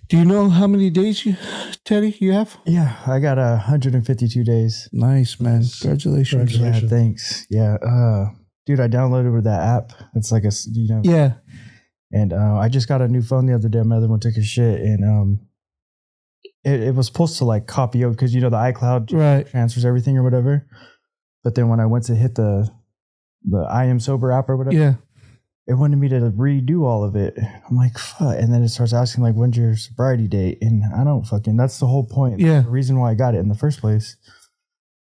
Do you know how many days Teddy, you have? Yeah, I got 152 days. Nice, man. Congratulations. Yeah, thanks. Yeah, dude, I downloaded that app. It's like Yeah. And I just got a new phone the other day. My other one took a shit, and it was supposed to like copy over because the iCloud transfers everything or whatever. But then when I went to hit the I Am Sober app or whatever, it wanted me to redo all of it. I'm like, fuck. And then it starts asking like, when's your sobriety date? And I don't that's the whole point. Yeah. The reason why I got it in the first place.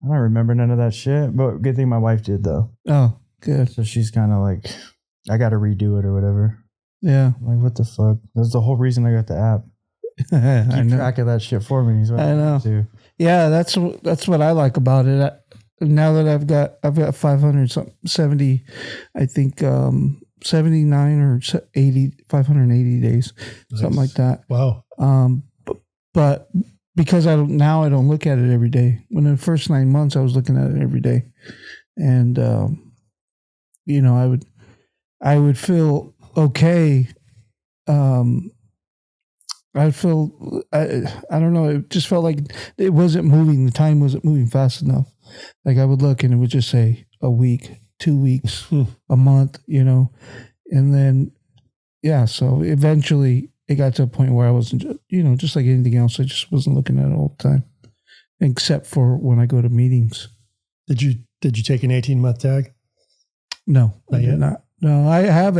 I don't remember none of that shit. But good thing my wife did though. Oh, good. So she's kind of like, I got to redo it or whatever. Yeah. I'm like, what the fuck? That's the whole reason I got the app. Keep track of that shit for me. I know. Yeah, that's what I like about it. Now that I've got 570, I think 79 or 80, 580 days, something like that. Wow. But because I don't look at it every day. When in the first 9 months, I was looking at it every day, and I would feel okay. I don't know. It just felt like it wasn't moving. The time wasn't moving fast enough. Like I would look and it would just say a week, 2 weeks, a month, and then, so eventually it got to a point where I wasn't, just like anything else. I just wasn't looking at it all the time, except for when I go to meetings. Did you take an 18-month tag? No, I did not. No, I have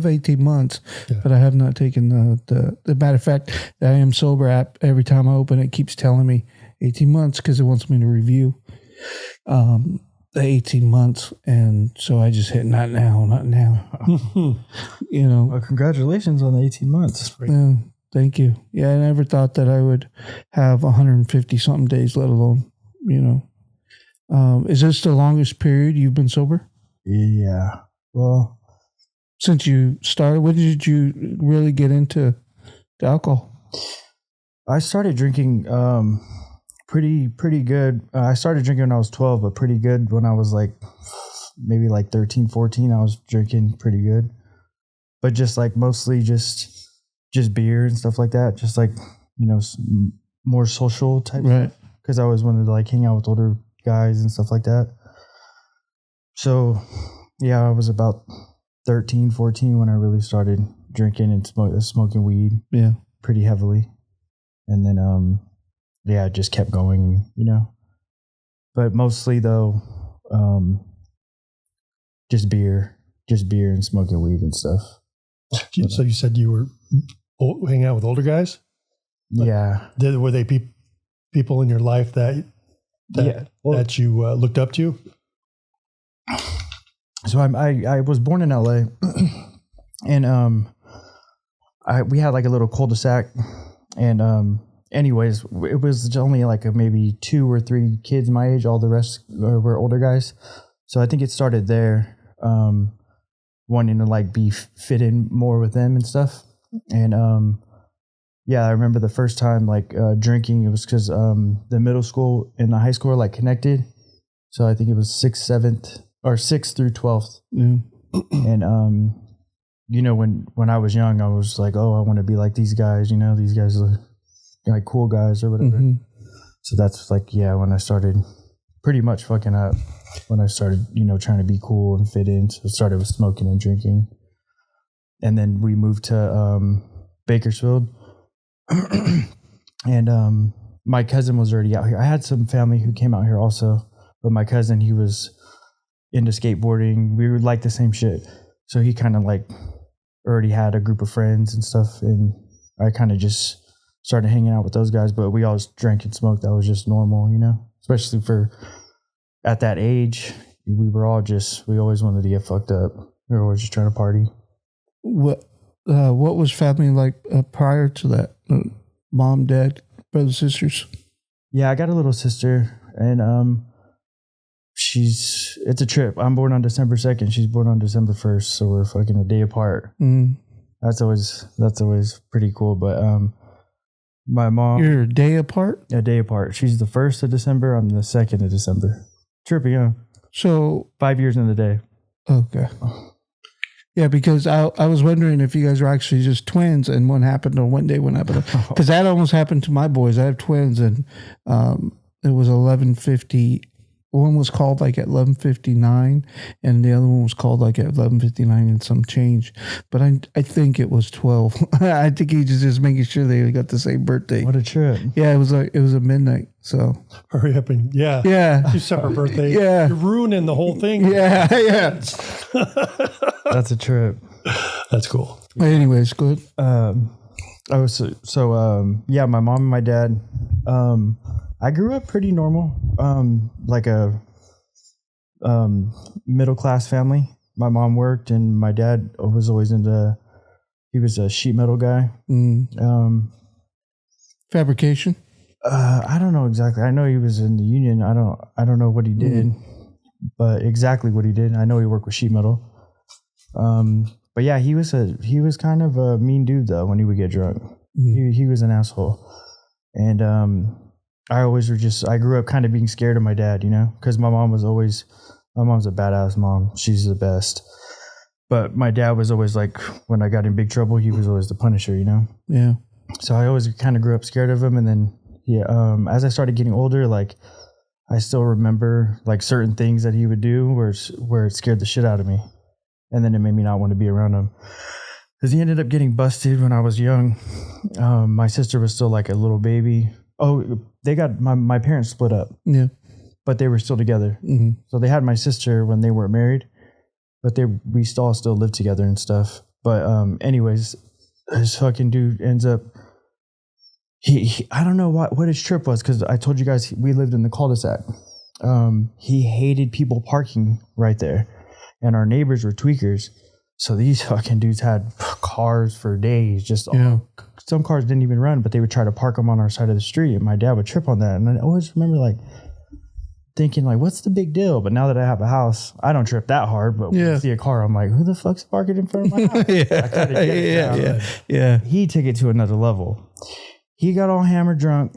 18 months, but I have not taken the matter of fact, the I Am Sober app, every time I open it keeps telling me 18 months because it wants me to review the 18 months. And so I just hit not now. Well, congratulations on the 18 months. Yeah, thank you. Yeah, I never thought that I would have 150 something days, let alone, is this the longest period you've been sober? Yeah. Well, since you started, when did you really get into the alcohol? I started drinking pretty good. I started drinking when I was 12, but pretty good when I was like maybe like 13, 14. I was drinking pretty good, but just like mostly just beer and stuff like that. Just like more social type stuff because I always wanted to like hang out with older guys and stuff like that. So. Yeah, I was about 13, 14 when I really started drinking and smoking weed. Yeah. Pretty heavily. And then, I just kept going, But mostly, though, just beer and smoking weed and stuff. So you said you were hanging out with older guys? Yeah. Were they people in your life that you looked up to? So I was born in LA, and we had like a little cul-de-sac, and anyways, it was only like maybe 2 or 3 kids my age. All the rest were older guys. So I think it started there, wanting to like fit in more with them and stuff. And I remember the first time like drinking. It was because the middle school and the high school were like connected. So I think it was 6th, 7th. Or 6th through 12th. Yeah. And, when I was young, I was like, oh, I want to be like these guys, these guys are like cool guys or whatever. Mm-hmm. So that's like, when I started pretty much fucking up, when I started, trying to be cool and fit in. So I started with smoking and drinking. And then we moved to Bakersfield. And my cousin was already out here. I had some family who came out here also. But my cousin, he was into skateboarding. We would like the same shit. So he kind of like already had a group of friends and stuff. And I kind of just started hanging out with those guys, but we always drank and smoked. That was just normal, especially for at that age. We always wanted to get fucked up. We were always just trying to party. What was family like prior to that? Mom, dad, brothers, sisters? Yeah, I got a little sister, and it's a trip. I'm born on December 2nd. She's born on December 1st. So we're fucking a day apart. Mm. That's always pretty cool. But my mom. You're a day apart? A day apart. She's the 1st of December. I'm the 2nd of December. Trippy, huh? So 5 years in the day. Okay. Yeah, because I was wondering if you guys were actually just twins and one happened on one day, one happened. Because that almost happened to my boys. I have twins and it was 11:50. One was called like at 11:59 and the other one was called like at 11:59 and some change. But I think it was 12. I think he was just making sure they got the same birthday. What a trip. Yeah, it was at midnight. So hurry up and yeah. 2 separate birthdays. Yeah. You're ruining the whole thing. Yeah. That's a trip. That's cool. Anyways, good. Yeah, my mom and my dad, I grew up pretty normal, like a middle class family. My mom worked and my dad was always he was a sheet metal guy. Fabrication. I don't know exactly. I know he was in the union. I don't know what he did, but exactly what he did. I know he worked with sheet metal. But yeah, he was kind of a mean dude though when he would get drunk. He was an asshole. And I grew up kind of being scared of my dad, because my mom's a badass mom. She's the best. But my dad was always like, when I got in big trouble, he was always the punisher, Yeah. So I always kind of grew up scared of him. And then, as I started getting older, like I still remember like certain things that he would do where it scared the shit out of me. And then it made me not want to be around him. Because he ended up getting busted when I was young. My sister was still like a little baby. Oh, they got my parents split up. Yeah. But they were still together. Mm-hmm. So they had my sister when they weren't married. But we still lived together and stuff. But anyways, this fucking dude ends up... He I don't know what his trip was, because I told you guys we lived in the cul-de-sac. He hated people parking right there. And our neighbors were tweakers. So these fucking dudes had cars for days. Some cars didn't even run, but they would try to park them on our side of the street. And my dad would trip on that. And I always remember like thinking like, what's the big deal? But now that I have a house, I don't trip that hard. But when I see a car, I'm like, who the fuck's parking in front of my house? Yeah. He took it to another level. He got all hammered drunk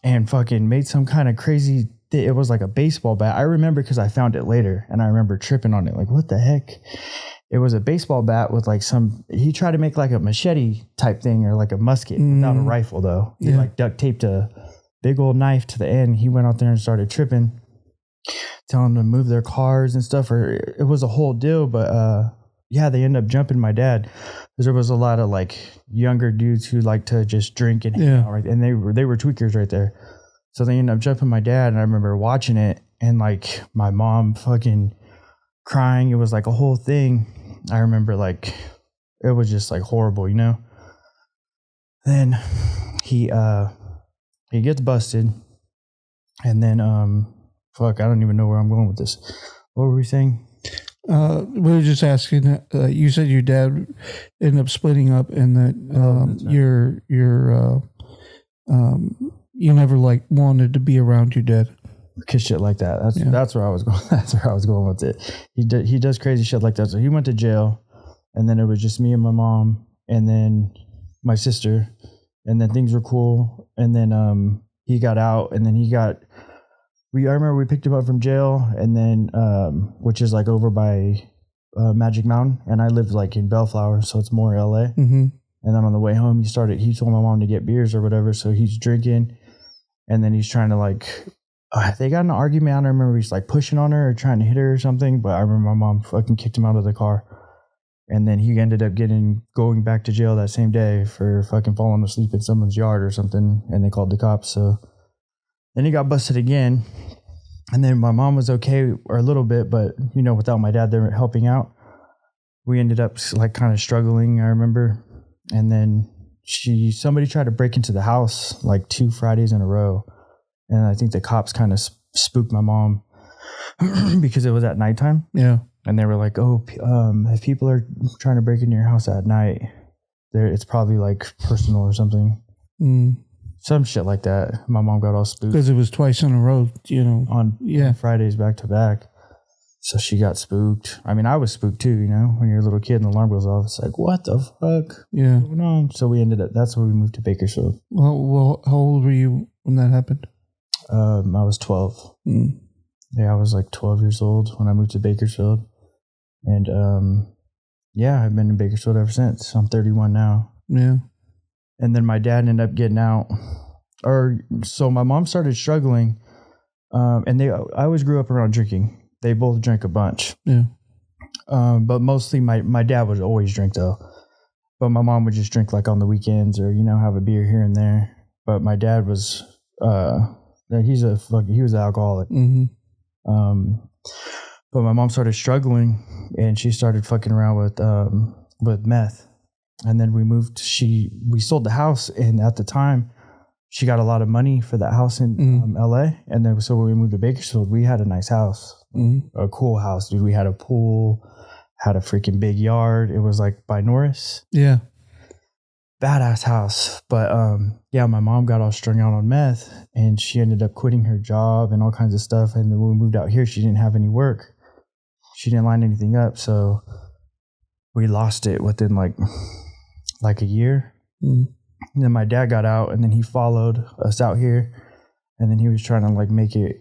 and fucking made some kind of crazy... It was like a baseball bat. I remember because I found it later and I remember tripping on it. Like, what the heck? It was a baseball bat with like he tried to make like a machete type thing or like a musket without a rifle though. He like duct taped a big old knife to the end. He went out there and started tripping, telling them to move their cars and stuff. Or it was a whole deal. But they ended up jumping my dad because there was a lot of like younger dudes who like to just drink and hang out, right? And they were tweakers right there. So they ended up jumping my dad, and I remember watching it, and like my mom fucking crying. It was like a whole thing. I remember like it was just like horrible, Then he gets busted, and then I don't even know where I'm going with this. What were we saying? We were just asking. You said your dad ended up splitting up, and that you never like wanted to be around your dad. Cause shit like that. That's where I was going. That's where I was going with it. He does crazy shit like that. So he went to jail, and then it was just me and my mom, and then my sister, and then things were cool. And then he got out, and then I remember we picked him up from jail, and then which is like over by Magic Mountain, and I lived like in Bellflower, so it's more LA. Mm-hmm. And then on the way home, he told my mom to get beers or whatever, so he's drinking, and then he's trying to like. They got in an argument. I don't remember he's like pushing on her or trying to hit her or something. But I remember my mom fucking kicked him out of the car. And then he ended up going back to jail that same day for fucking falling asleep in someone's yard or something. And they called the cops. So then he got busted again. And then my mom was okay or a little bit, but without my dad there helping out, we ended up like kind of struggling, I remember. And then somebody tried to break into the house like 2 Fridays in a row. And I think the cops kind of spooked my mom because it was at nighttime. Yeah. And they were like, oh, if people are trying to break into your house at night, it's probably like personal or something. Some shit like that. My mom got all spooked. Because it was twice in a row, on Fridays back to back. So she got spooked. I mean, I was spooked too, when you're a little kid and the alarm goes off. It's like, what the fuck? Yeah. What's going on? So that's where we moved to Bakersfield. Well, how old were you when that happened? I was 12. Yeah, I was like 12 years old when I moved to Bakersfield. And Yeah, I've been in Bakersfield ever since. I'm 31 now. Yeah. And then my dad ended up getting out. So my mom started struggling. And I always grew up around drinking. They both drank a bunch. Yeah. But mostly my dad would always drink though. But my mom would just drink like on the weekends or, have a beer here and there. But my dad was, he was an alcoholic. Mm-hmm. But my mom started struggling and she started fucking around with meth. And then we sold the house. And at the time she got a lot of money for that house in LA. And then, so when we moved to Bakersfield, we had a nice house, a cool house, dude. We had a pool, had a freaking big yard. It was like by Norris. Yeah. Badass house. But my mom got all strung out on meth and she ended up quitting her job and all kinds of stuff. And then when we moved out here, she didn't have any work. She didn't line anything up. So we lost it within like a year. And then my dad got out and then he followed us out here. And then he was trying to make it,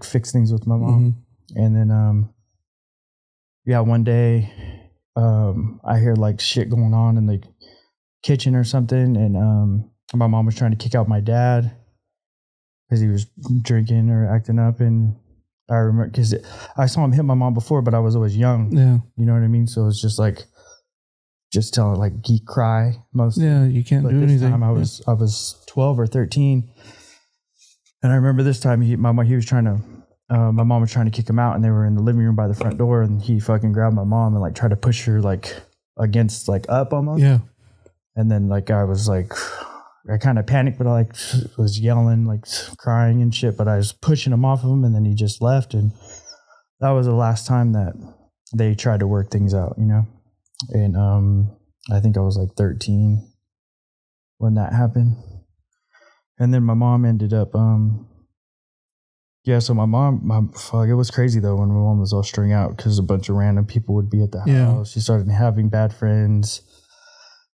fix things with my mom. And then, one day, I hear shit going on in the kitchen or something. And, my mom was trying to kick out my dad because he was drinking or acting up. And I remember because I saw him hit my mom before, but I was always young. Yeah. You know what I mean? So it's just telling he cry most. Yeah. You can't do this anything. Time I was 12 or 13. And I remember this time my mom was trying to kick him out and they were in the living room by the front door and he fucking grabbed my mom and tried to push her against up almost. Yeah. And then I was I kind of panicked, but I was yelling, crying and shit, but I was pushing him off of him and then he just left. And that was the last time that they tried to work things out, And I think I was 13 when that happened. And then my mom ended up so it was crazy though when my mom was all strung out because a bunch of random people would be at the house. Yeah. She started having bad friends.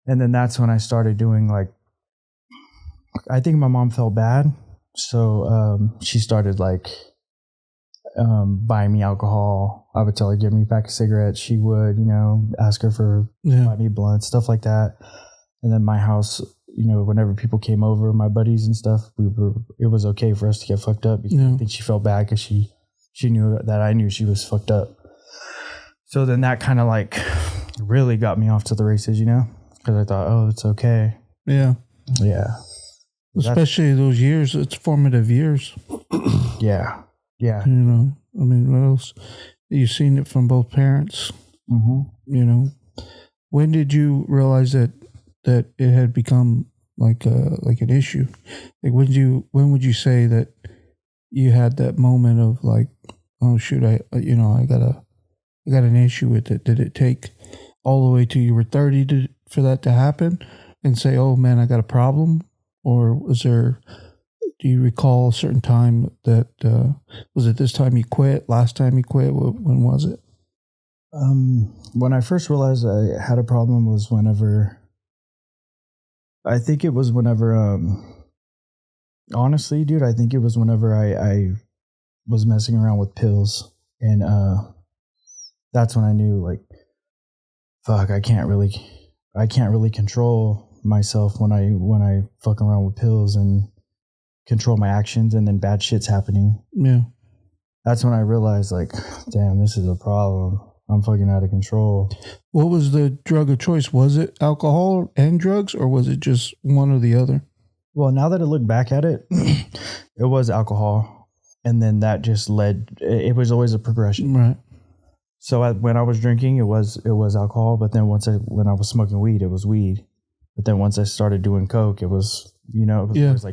And then that's when I started doing I think my mom felt bad. So she started buying me alcohol. I would tell her, give me a pack of cigarettes. She would, ask her for buy me blunt, stuff like that. And then my house, whenever people came over, my buddies and stuff, it was okay for us to get fucked up because I think she felt bad because she knew that I knew she was fucked up. So then that kind of really got me off to the races, because I thought, oh, it's okay. Yeah. Yeah. Especially those years, it's formative years. Yeah. Yeah. I mean, what else? You've seen it from both parents. Mm-hmm. When did you realize that it had become an issue? When would you say that you had that moment of oh shoot, I got an issue with it? Did it take all the way till you were 30 for that to happen and say, oh man, I got a problem? Or do you recall a certain time that, was it this time you quit, last time you quit? When was it? When I first realized I had a problem was whenever, honestly, dude, I think it was whenever I was messing around with pills. And, that's when I knew fuck, I can't really control myself when I fuck around with pills and control my actions and then bad shit's happening. Yeah. That's when I realized damn, this is a problem. I'm fucking out of control. What was the drug of choice? Was it alcohol and drugs or was it just one or the other? Well, now that I look back at it, it was alcohol. And then that just it was always a progression. Right. So when I was drinking, it was alcohol. But then when I was smoking weed, it was weed. But then once I started doing coke, it was, always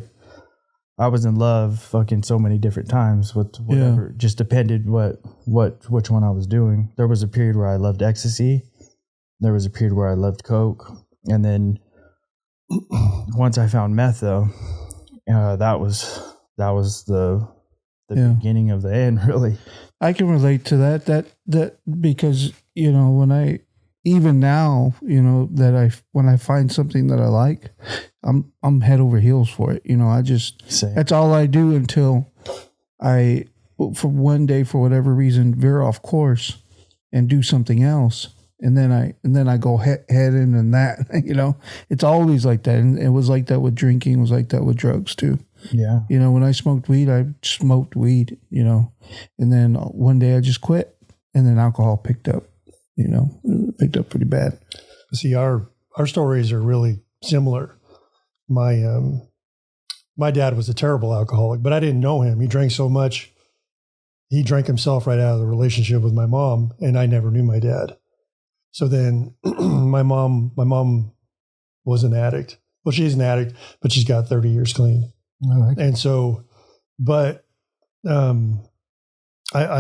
I was in love fucking so many different times with whatever. Just depended which one I was doing. There was a period where I loved ecstasy. There was a period where I loved coke. And then once I found meth though, that was the beginning of the end, really. I can relate to that because, when I, even now, when I find something that I like, I'm head over heels for it. That's all I do until I, for one day, for whatever reason, veer off course and do something else. and then I go head in and that, you know, it's always like that. And it was like that with drinking, it was like that with drugs too. Yeah. You know, when I smoked weed, you know, and then one day I just quit, and then alcohol picked up, you know, picked up pretty bad. See, our stories are really similar. My dad was a terrible alcoholic, but I didn't know him. He drank so much. He drank himself right out of the relationship with my mom, and I never knew my dad. So then my mom was an addict. Well, she's an addict, but she's got 30 years clean. Oh, okay. And so, but I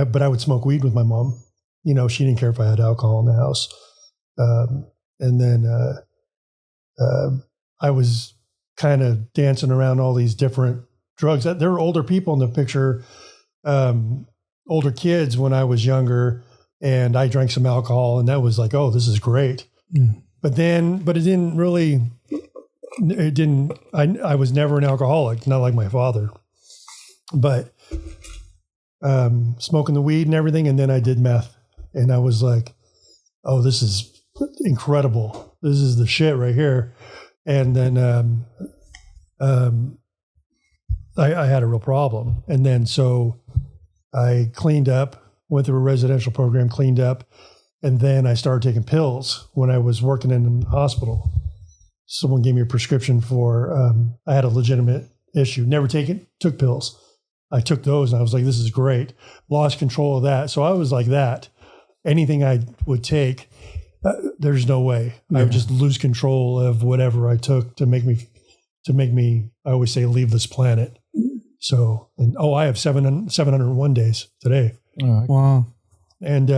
would smoke weed with my mom. You know, she didn't care if I had alcohol in the house. And then I was kind of dancing around all these different drugs. There were older people in the picture, older kids when I was younger, and I drank some alcohol, and that was like, oh, this is great. Mm. But it didn't really, I was never an alcoholic, not like my father, but smoking the weed and everything. And then I did meth, and I was like, oh, this is incredible. This is the shit right here. And then I had a real problem. And then so I cleaned up, went through a residential program, cleaned up, and then I started taking pills when I was working in a hospital. Someone gave me a prescription for, I had a legitimate issue. Never took pills. I took those and I was like, this is great. Lost control of that. So I was like that. Anything I would take, there's no way. Yeah. I would just lose control of whatever I took to make me, I always say, leave this planet. So, I have 701 days today. Wow. And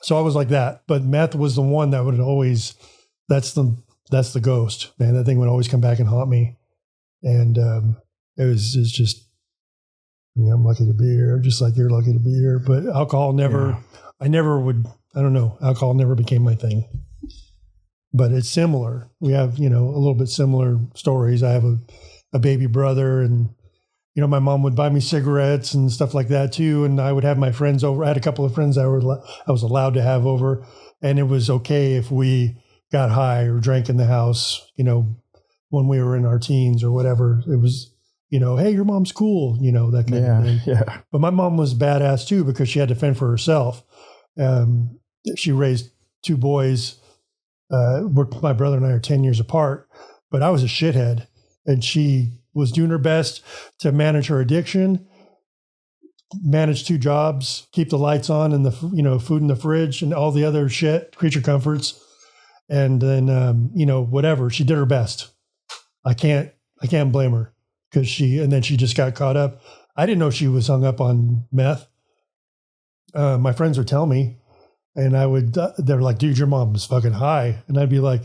so I was like that. But meth was the one that would always, that's the ghost, man. That thing would always come back and haunt me. And it's just, I mean, I'm lucky to be here, just like you're lucky to be here. But alcohol never, I don't know, alcohol never became my thing. But it's similar. We have, a little bit similar stories. I have a baby brother, and, my mom would buy me cigarettes and stuff like that too. And I would have my friends over. I had a couple of friends I was allowed to have over, and it was okay if we got high or drank in the house, when we were in our teens or whatever. It was, hey, your mom's cool, that kind of thing. Yeah. But my mom was badass too, because she had to fend for herself. She raised two boys. My brother and I are 10 years apart, but I was a shithead, and she was doing her best to manage her addiction, manage 2 jobs, keep the lights on and the, food in the fridge and all the other shit, creature comforts. And then, whatever, she did her best. I can't blame her, because she just got caught up. I didn't know she was hung up on meth. My friends would tell me, and they're like, dude, your mom was fucking high. And I'd be like,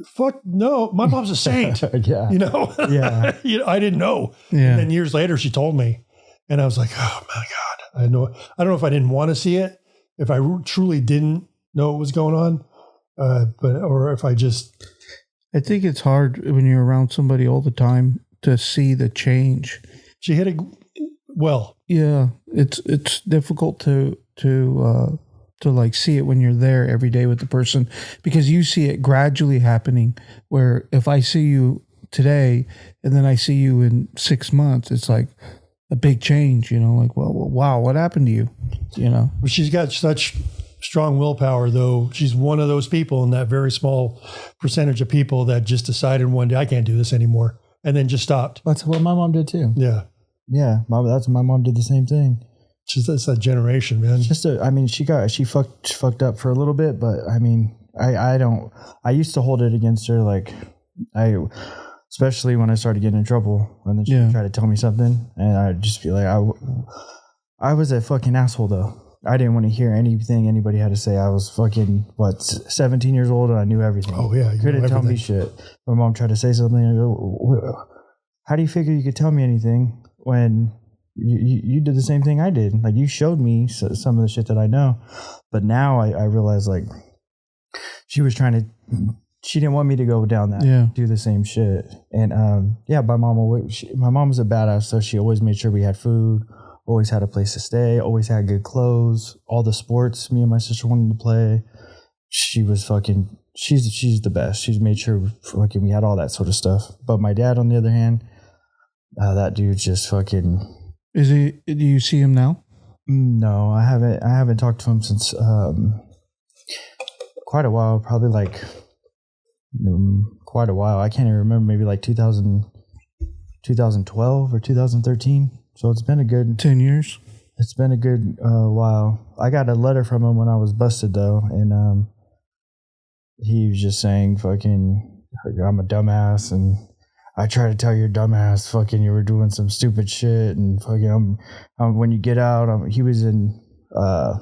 fuck no, my mom's a saint. Yeah. Yeah. I didn't know. Yeah. And then years later, she told me, and I was like, oh my God, I don't know if I didn't want to see it, if I truly didn't know what was going on, or if I think it's hard when you're around somebody all the time to see the change. She hit it well. Yeah. It's difficult to like see it when you're there every day with the person, because you see it gradually happening, where if I see you today and then I see you in 6 months, it's like a big change, like, well, wow, what happened to you? She's got such strong willpower, though. She's one of those people in that very small percentage of people that just decided one day, I can't do this anymore, and then just stopped. That's what my mom did too. Yeah. Yeah. My mom did the same thing. It's that generation, man. She fucked up for a little bit, but I used to hold it against her. Like especially when I started getting in trouble, and then she would try to tell me something, and I'd just be like, I was a fucking asshole though. I didn't want to hear anything anybody had to say. I was fucking 17 years old, and I knew everything. Oh yeah. You couldn't tell me shit. My mom tried to say something. I go, how do you figure you could tell me anything when you did the same thing I did? Like, you showed me some of the shit that I know, but now I realize, like, she didn't want me to go down that, do the same shit. And my mom was a badass, so she always made sure we had food always had a place to stay, always had good clothes, all the sports me and my sister wanted to play. She was fucking, she's the best. She's made sure fucking we had all that sort of stuff. But my dad, on the other hand, that dude just fucking. Do you see him now? No, I haven't talked to him since quite a while, probably like quite a while. I can't even remember, maybe like 2012 or 2013. So it's been a good 10 years. It's been a good while. I got a letter from him when I was busted though, and he was just saying fucking I'm a dumbass, and I try to tell your dumbass fucking you were doing some stupid shit, and fucking when you get out, he was in I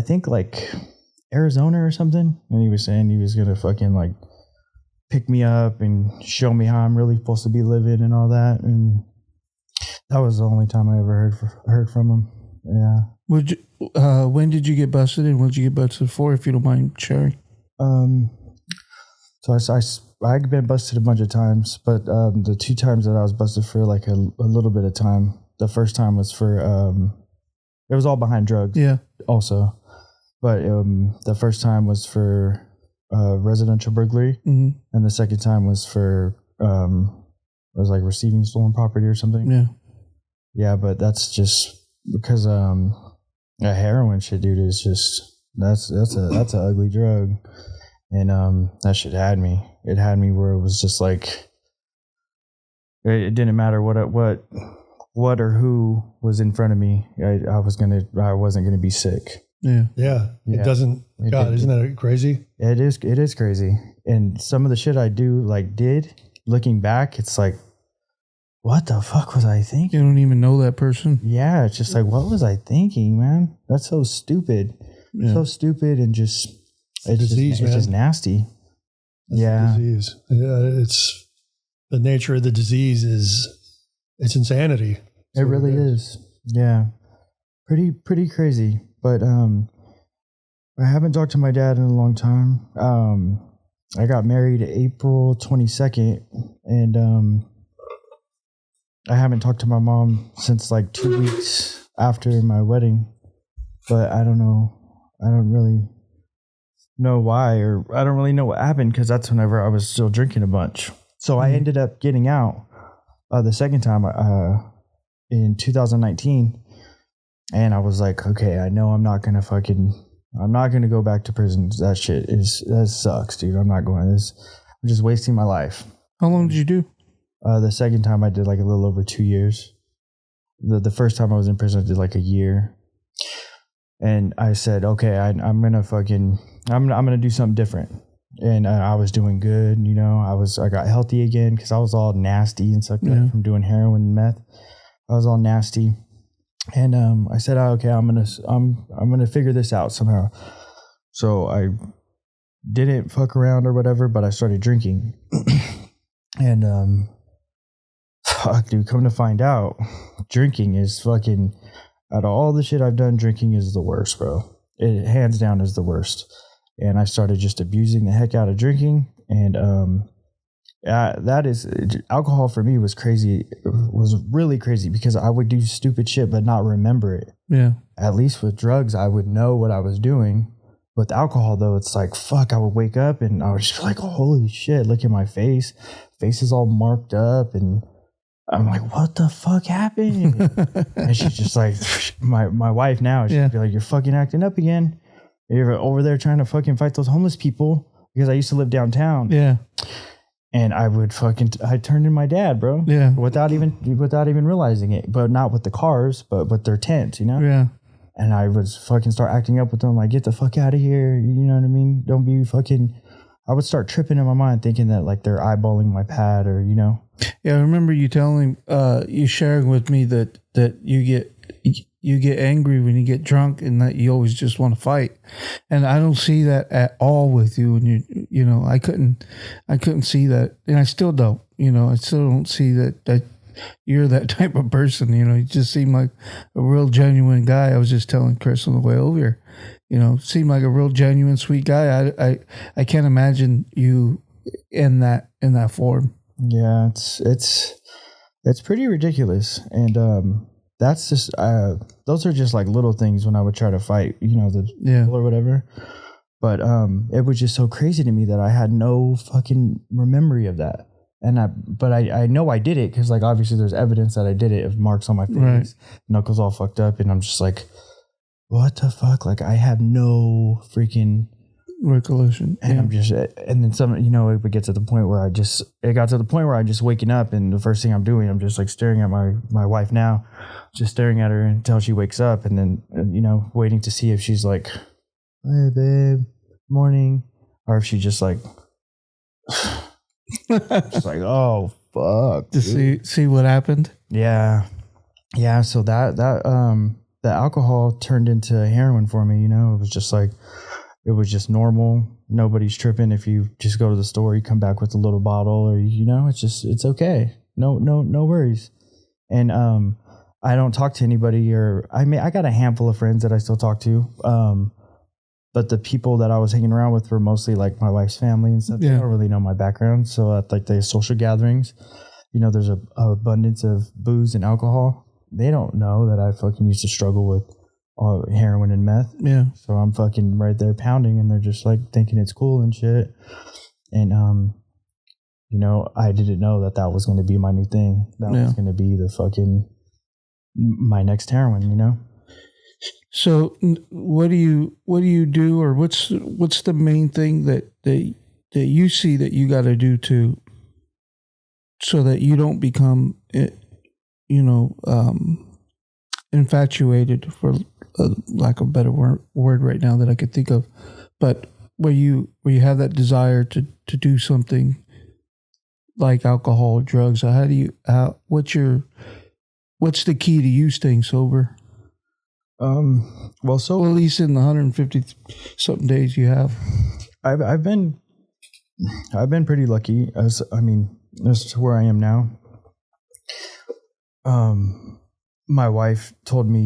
think like Arizona or something, and he was saying he was gonna fucking like pick me up and show me how I'm really supposed to be living and all that, and that was the only time I ever heard from him. Yeah. When did you get busted, and what did you get busted for, if you don't mind sharing? So I've been busted a bunch of times, but the 2 times that I was busted for like a little bit of time, the first time was for it was all behind drugs. Yeah. Also, but the first time was for residential burglary, mm-hmm. and the second time was for it was like receiving stolen property or something. Yeah. Yeah, but that's just because heroin shit, dude, is just that's an ugly drug, and that shit had me. It had me where it was just like it didn't matter what or who was in front of me. I wasn't gonna be sick. Yeah. It doesn't. God, isn't that crazy? It is crazy, and some of the shit I did looking back, it's like, what the fuck was I thinking? You don't even know that person. Yeah, it's just like, what was I thinking, man? That's so stupid. Yeah. So stupid, and just it's disease, it's just nasty. That's disease. Yeah, it's the nature of the disease it's insanity. It really is. Yeah, pretty crazy. But I haven't talked to my dad in a long time. I got married April 22nd, and I haven't talked to my mom since like 2 weeks after my wedding. But I don't know. I don't really know why, or I don't really know what happened, because that's whenever I was still drinking a bunch. So I ended up getting out the second time in 2019, and I was like, okay, I know I'm not gonna go back to prison. That sucks, dude. I'm not going. I'm just wasting my life. How long did you do? The second time I did like a little over 2 years. The first time I was in prison, I did like a year. And I said, okay, I'm gonna do something different. And I was doing good, you know. I got healthy again because I was all nasty and stuff from doing heroin and meth. I was all nasty, and I said, oh, okay, I'm gonna figure this out somehow. So I didn't fuck around or whatever, but I started drinking, and fuck, dude, come to find out, drinking is fucking. Out of all the shit I've done, drinking is the worst, bro. It hands down is the worst. And I started just abusing the heck out of drinking. And alcohol for me was crazy. It was really crazy because I would do stupid shit but not remember it. Yeah. At least with drugs, I would know what I was doing. With alcohol, though, it's like, fuck, I would wake up and I would just be like, holy shit, look at my face. Face is all marked up, and I'm like, what the fuck happened? And she's just like, my wife now, she'd be like, you're fucking acting up again. You're over there trying to fucking fight those homeless people, because I used to live downtown. Yeah. And I turned in my dad, bro. Yeah. Without even realizing it, but not with the cars, but with their tent, you know? Yeah. And I would fucking start acting up with them, like, get the fuck out of here. You know what I mean? Don't be fucking, I would start tripping in my mind thinking that like they're eyeballing my pad, or, you know? Yeah, I remember you telling, you sharing with me that you get angry when you get drunk, and that you always just want to fight. And I don't see that at all with you. And you know, I couldn't see that, and I still don't. You know, I still don't see that you're that type of person. You know, you just seem like a real genuine guy. I was just telling Chris on the way over here. You know, seemed like a real genuine, sweet guy. I can't imagine you in that form. Yeah, it's pretty ridiculous. And that's just those are just like little things when I would try to fight, the people or whatever. But it was just so crazy to me that I had no fucking memory of that. And I know I did it because like obviously there's evidence that I did it of marks on my face, knuckles all fucked up, and I'm just like, what the fuck? Like I have no freaking recollection. And I'm just, and then some, it gets to the point where it got to the point where I just waking up and the first thing I'm doing, I'm just like staring at my wife now, just staring at her until she wakes up, and then, waiting to see if she's like, hey babe, morning, or if she just like, just like, oh fuck, to see what happened. Yeah. So that the alcohol turned into heroin for me. It was just like, it was just normal. Nobody's tripping. If you just go to the store, you come back with a little bottle, or it's okay. No worries. And I don't talk to anybody, I got a handful of friends that I still talk to. But the people that I was hanging around with were mostly like my wife's family and stuff. They don't really know my background. So at like the social gatherings, there's a abundance of booze and alcohol. They don't know that I fucking used to struggle with heroin and meth. Yeah. So I'm fucking right there pounding, and they're just like thinking it's cool and shit. And, I didn't know that was going to be my new thing. That was going to be the fucking, my next heroin, So what do you do, or what's the main thing that you see that you got to do so that you don't become, infatuated, for lack of a better word right now that I could think of, but where you have that desire to do something like alcohol or drugs? What's the key to you staying sober? Well, at least in the 150 something days you have. I've been pretty lucky as to where I am now. My wife told me,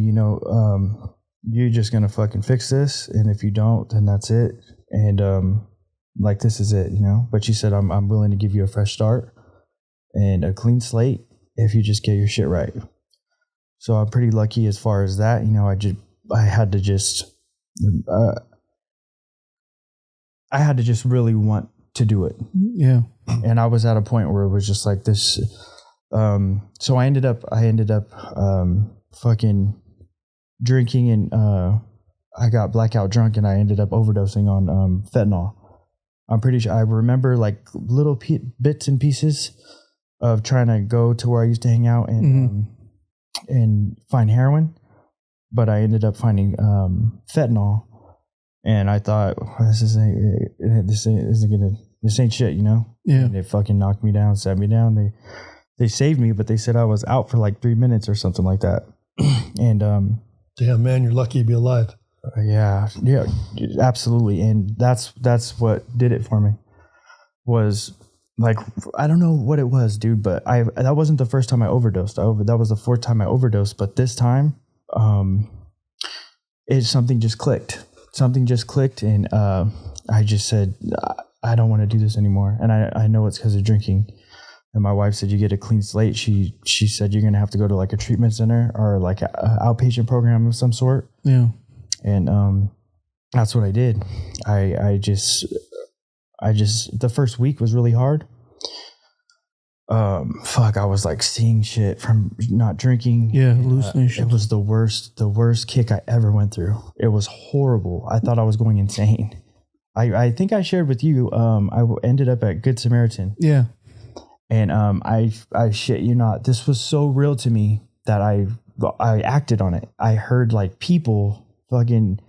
you're just going to fucking fix this. And if you don't, then that's it. And, this is it, but she said, I'm willing to give you a fresh start and a clean slate if you just get your shit right. So I'm pretty lucky as far as that. I had to just really want to do it. Yeah. And I was at a point where it was just like this. So I ended up fucking drinking, and I got blackout drunk, and I ended up overdosing on fentanyl. I'm pretty sure I remember like little bits and pieces of trying to go to where I used to hang out and find heroin, but I ended up finding fentanyl, and I thought, this ain't shit, Yeah. And they fucking knocked me down, sat me down. They saved me, but they said I was out for like 3 minutes or something like that. And damn, man, you're lucky to be alive. Yeah, absolutely. And that's what did it for me. Was like, I don't know what it was, dude, but that wasn't the first time I overdosed. That was the fourth time I overdosed, but this time something just clicked. Something just clicked, and I just said, I don't want to do this anymore. And I know it's because of drinking. And my wife said, you get a clean slate. She said, you're going to have to go to like a treatment center or like an outpatient program of some sort. Yeah. And that's what I did. I just the first week was really hard. I was like seeing shit from not drinking. Yeah, hallucinations. It was the worst kick I ever went through. It was horrible. I thought I was going insane. I think I shared with you, I ended up at Good Samaritan. Yeah. And I shit you not, this was so real to me that I acted on it. I heard like people fucking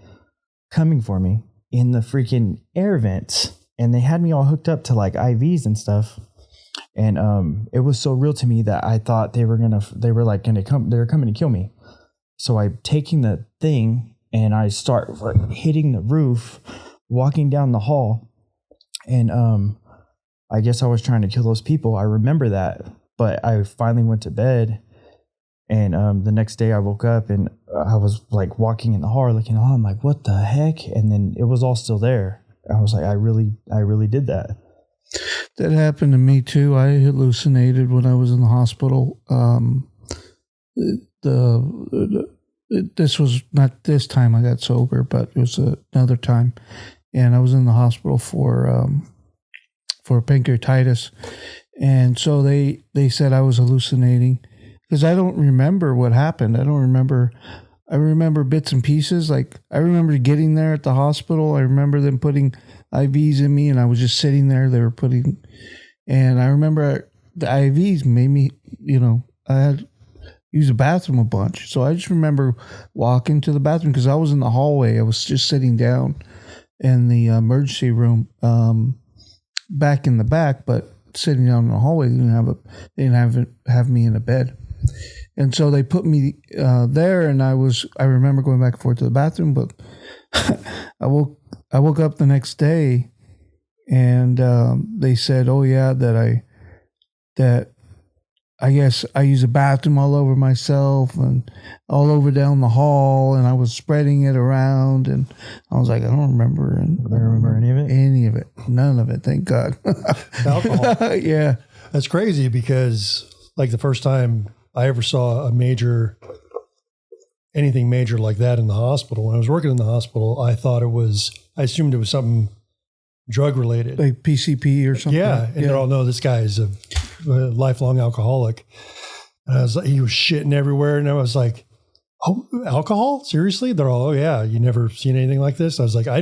coming for me in the freaking air vents, and they had me all hooked up to like IVs and stuff. And it was so real to me that I thought they were coming to kill me. So I'm taking the thing and I start like hitting the roof, walking down the hall, and I guess I was trying to kill those people. I remember that, but I finally went to bed, and the next day I woke up and I was like walking in the hall, looking, I'm like, what the heck? And then it was all still there. I was like, I really did that. That happened to me too. I hallucinated when I was in the hospital. this was not this time I got sober, but it was another time, and I was in the hospital for pancreatitis, and so they said I was hallucinating because I don't remember what happened. I don't remember. I remember bits and pieces. Like I remember getting there at the hospital. I remember them putting IVs in me, and I was just sitting there. They were putting, and I remember the IVs made me, I had use the bathroom a bunch. So I just remember walking to the bathroom because I was in the hallway. I was just sitting down in the emergency room, back in the back, but sitting down in the hallway. They didn't have me in a bed. And so they put me there, and I remember going back and forth to the bathroom, but I woke up the next day, and they said, "Oh yeah, that I guess I used a bathroom all over myself and all over down the hall, and I was spreading it around." And I was like, I don't remember any of it. Any of it, none of it. Thank God. Alcohol. Yeah, That's crazy because like the first time I ever saw anything major like that in the hospital, when I was working in the hospital, I assumed it was something drug related. like PCP or something. Yeah. And they're all, no, this guy is a lifelong alcoholic. And I was like, he was shitting everywhere. And I was like, oh, alcohol? Seriously? They're all, oh yeah, you never seen anything like this? I was like, I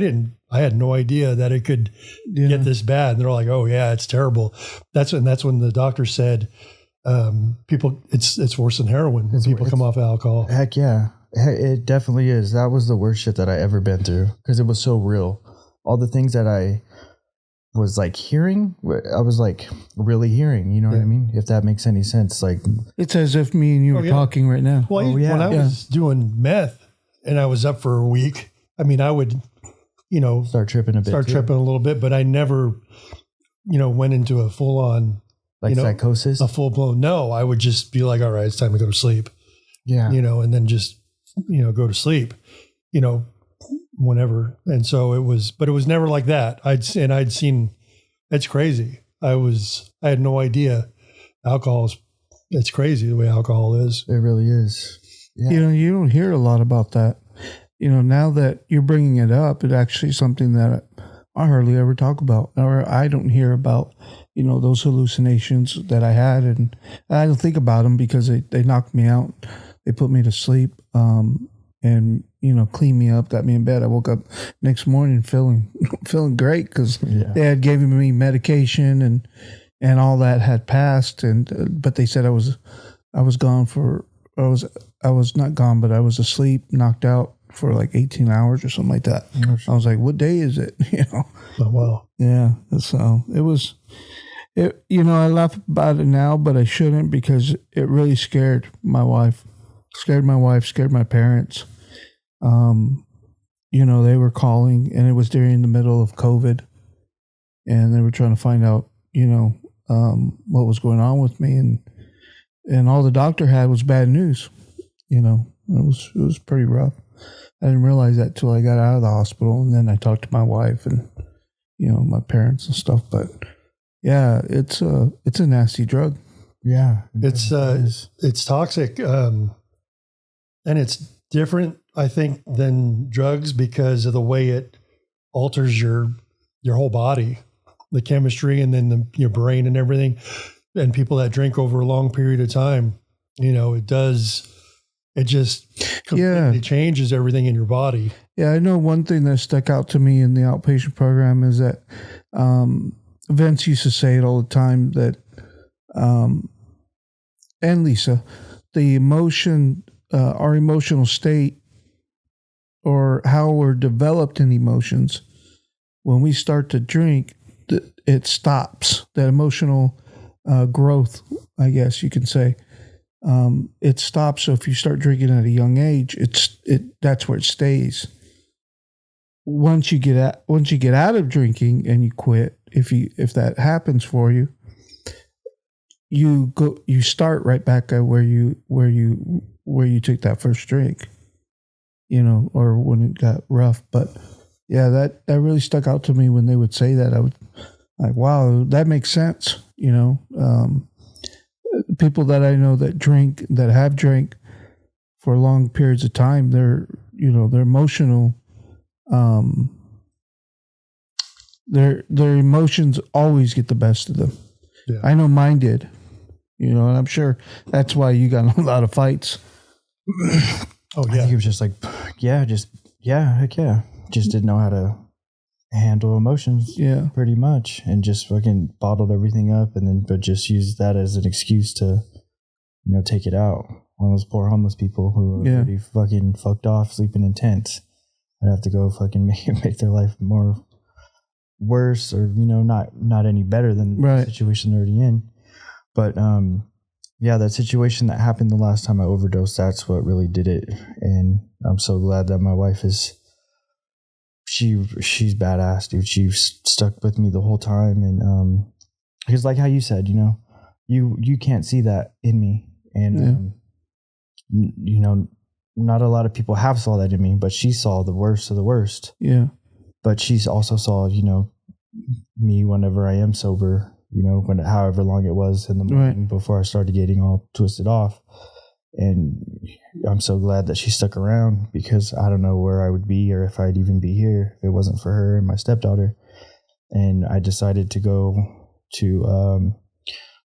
had no idea that it could get this bad. And they're like, oh yeah, it's terrible. That's when the doctor said, it's worse than heroin when people come off alcohol. Heck yeah. It definitely is. That was the worst shit that I ever been through because it was so real. All the things that I was like hearing, I was like really hearing, you know what I mean? If that makes any sense. Like It's as if me and you were talking right now. Well, when I was doing meth and I was up for a week, I mean, I would, start tripping a little bit, but I never, went into a full on, psychosis, a full blown. No, I would just be like, all right, it's time to go to sleep. Yeah. And then just, go to sleep, whenever. And so it was never like that. I'd seen, it's crazy. I had no idea it's crazy the way alcohol is. It really is. Yeah. You don't hear a lot about that. Now that you're bringing it up, it's actually something that I hardly ever talk about, or I don't hear about, those hallucinations that I had. And I don't think about them because they knocked me out. They put me to sleep, and, cleaned me up, got me in bed. I woke up next morning feeling great because they had given me medication and all that had passed. But they said I was not gone, but I was asleep, knocked out for like 18 hours or something like that. I was like, what day is it? Oh, wow. Yeah. So I laugh about it now, but I shouldn't because it really scared my wife, scared my parents. They were calling, and it was during the middle of COVID, and they were trying to find out, what was going on with me, and all the doctor had was bad news. It was pretty rough. I didn't realize that till I got out of the hospital, and then I talked to my wife and, my parents and stuff. But yeah, it's a nasty drug. Yeah, it's toxic, and it's different, I think, than drugs because of the way it alters your whole body, the chemistry, and then your brain and everything. And people that drink over a long period of time, it just completely changes everything in your body. Yeah, I know one thing that stuck out to me in the outpatient program is that Vince used to say it all the time that, and Lisa, the emotion, our emotional state, or how we're developed in emotions, when we start to drink, it stops. That emotional growth, I guess you can say, it stops. So if you start drinking at a young age, that's where it stays. Once you get out of drinking and you quit, if that happens for you, you start right back at where you took that first drink, or when it got rough. But yeah, that really stuck out to me when they would say that. I would like, wow, that makes sense. People that I know that have drank, for long periods of time, their emotional, their emotions always get the best of them. Yeah. I know mine did, and I'm sure that's why you got in a lot of fights. Oh I yeah. think it was just like, heck yeah. Just didn't know how to handle emotions. Yeah. Pretty much. And just fucking bottled everything up but just used that as an excuse to, take it out on those poor homeless people who are already fucking fucked off, sleeping in tents. I'd have to go fucking make their life more worse or, not any better than the situation they're already in. But, that situation that happened the last time I overdosed, that's what really did it. And I'm so glad that my wife she's badass, dude. She's stuck with me the whole time. And, because like how you said, you can't see that in me. And, not a lot of people have saw that in me, but she saw the worst of the worst. Yeah. But she's also saw, me whenever I am sober, however long it was in the morning before I started getting all twisted off. And I'm so glad that she stuck around, because I don't know where I would be or if I'd even be here if it wasn't for her and my stepdaughter. And I decided to go to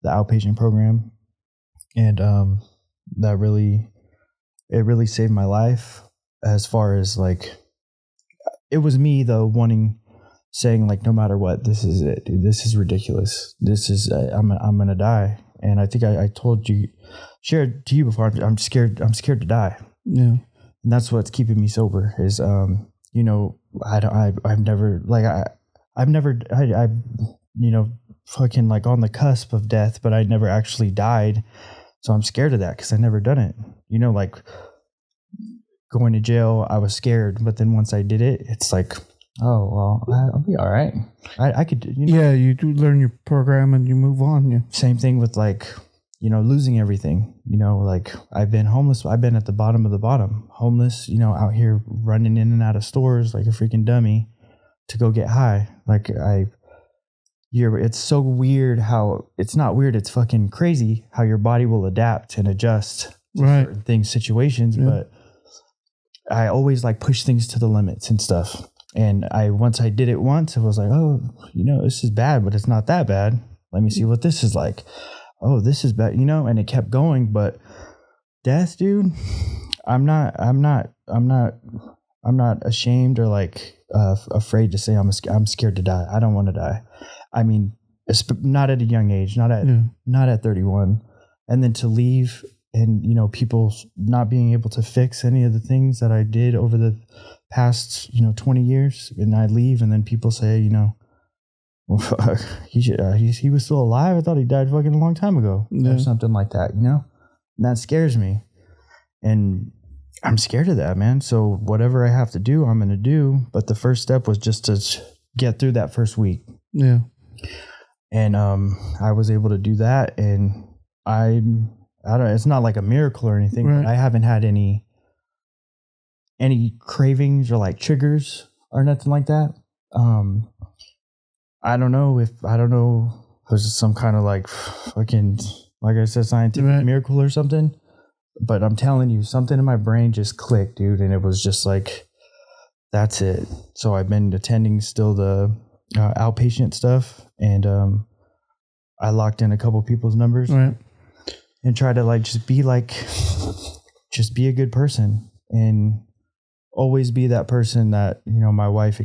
the outpatient program, and that really saved my life. As far as like, it was me though saying like, no matter what, this is it, dude. This is ridiculous. This is I'm gonna die. And I think I shared to you before. I'm scared to die. Yeah, and that's what's keeping me sober. Is I've never fucking like on the cusp of death, but I never actually died. So I'm scared of that because I never done it. Like going to jail, I was scared, but then once I did it, it's like, oh well, I'll be all right. I could. Yeah, you do learn your program and you move on. Yeah. Same thing with like, losing everything. Like I've been homeless. I've been at the bottom of the bottom, homeless. Out here running in and out of stores like a freaking dummy to go get high. Like it's so weird how it's not weird. It's fucking crazy how your body will adapt and adjust to certain things, situations. Yeah. But I always like push things to the limits and stuff. And once I did it once, I was like, oh, this is bad, but it's not that bad. Let me see what this is like. Oh, this is bad, and it kept going. But death, dude, I'm not ashamed or like afraid to say I'm scared to die. I don't want to die. I mean, not at a young age, not at 31, and then to leave and people not being able to fix any of the things that I did over the past 20 years, and I leave, and then people say well, he was still alive. I thought he died fucking a long time ago, or something like that. And that scares me, and I'm scared of that, man. So whatever I have to do, I'm gonna do. But the first step was just to get through that first week. Yeah, and I was able to do that, and I don't. It's not like a miracle or anything. But I haven't had any cravings or like triggers or nothing like that. I don't know if there's some kind of like fucking, like I said, scientific miracle or something, but I'm telling you, something in my brain just clicked, dude. And it was just like, that's it. So I've been attending still the outpatient stuff, and I locked in a couple people's numbers and try to like, just be a good person, and always be that person that, my wife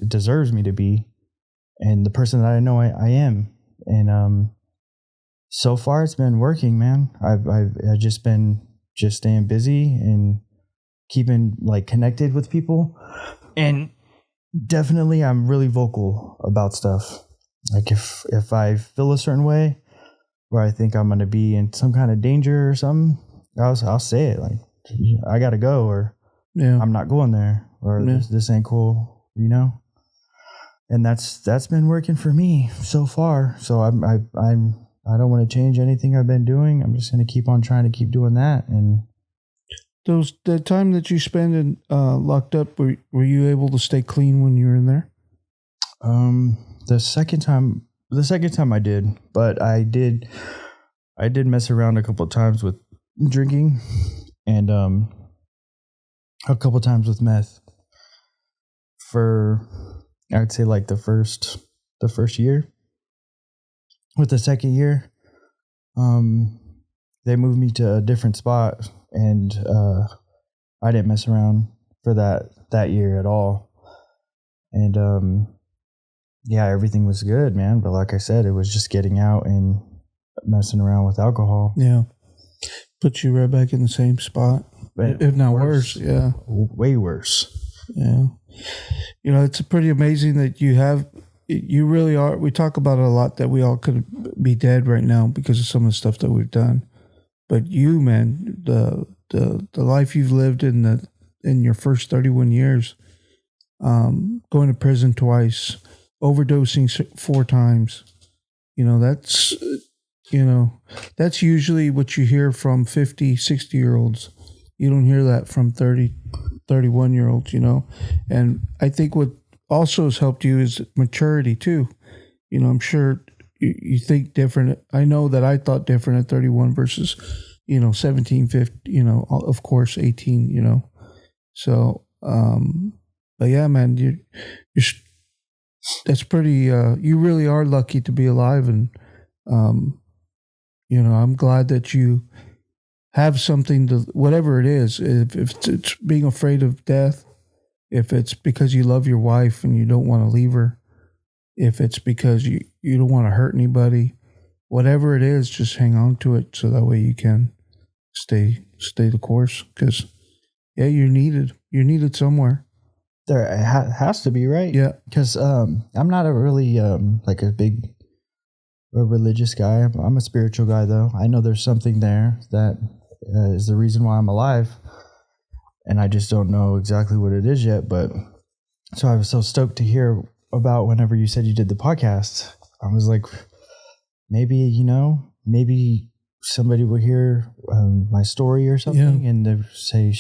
deserves me to be, and the person that I know I am. And so far it's been working, man. I've just been staying busy and keeping like connected with people, and definitely I'm really vocal about stuff. Like if I feel a certain way, where I think I'm going to be in some kind of danger or something, I'll say it, like, I got to go, or I'm not going there, or this ain't cool, and that's been working for me so far. So I don't want to change anything I've been doing. I'm just going to keep on trying to keep doing that. And the time that you spend in locked up, were you able to stay clean when you were in there? The second time I did, but I did mess around a couple of times with drinking, and a couple times with meth for, I'd say, like the first year. With the second year, they moved me to a different spot, and I didn't mess around for that year at all. And yeah, everything was good, man. But like I said, it was just getting out and messing around with alcohol. Yeah. Put you right back in the same spot, if not worse. Yeah. Way worse. Yeah. You know, it's pretty amazing that you really are. We talk about it a lot that we all could be dead right now because of some of the stuff that we've done. But you, man, the life you've lived in your first 31 years, going to prison twice, overdosing 4 times, that's usually what you hear from 50, 60-year-olds. You don't hear that from 30, 31-year-olds, And I think what also has helped you is maturity too. I'm sure you think different. I know that I thought different at 31 versus, 17, 15, of course, 18, So, but yeah, man, you're that's pretty, you really are lucky to be alive. And, I'm glad that you have something to, whatever it is, if it's being afraid of death, if it's because you love your wife and you don't want to leave her, if it's because you don't want to hurt anybody, whatever it is, just hang on to it so that way you can stay the course. Because, yeah, you're needed somewhere. There has to be, right? Yeah. Because I'm not a really like a big religious guy. I'm a spiritual guy, though. I know there's something there that is the reason why I'm alive, and I just don't know exactly what it is yet. But so I was so stoked to hear about whenever you said you did the podcast. I was like, maybe somebody will hear my story or something, and they say,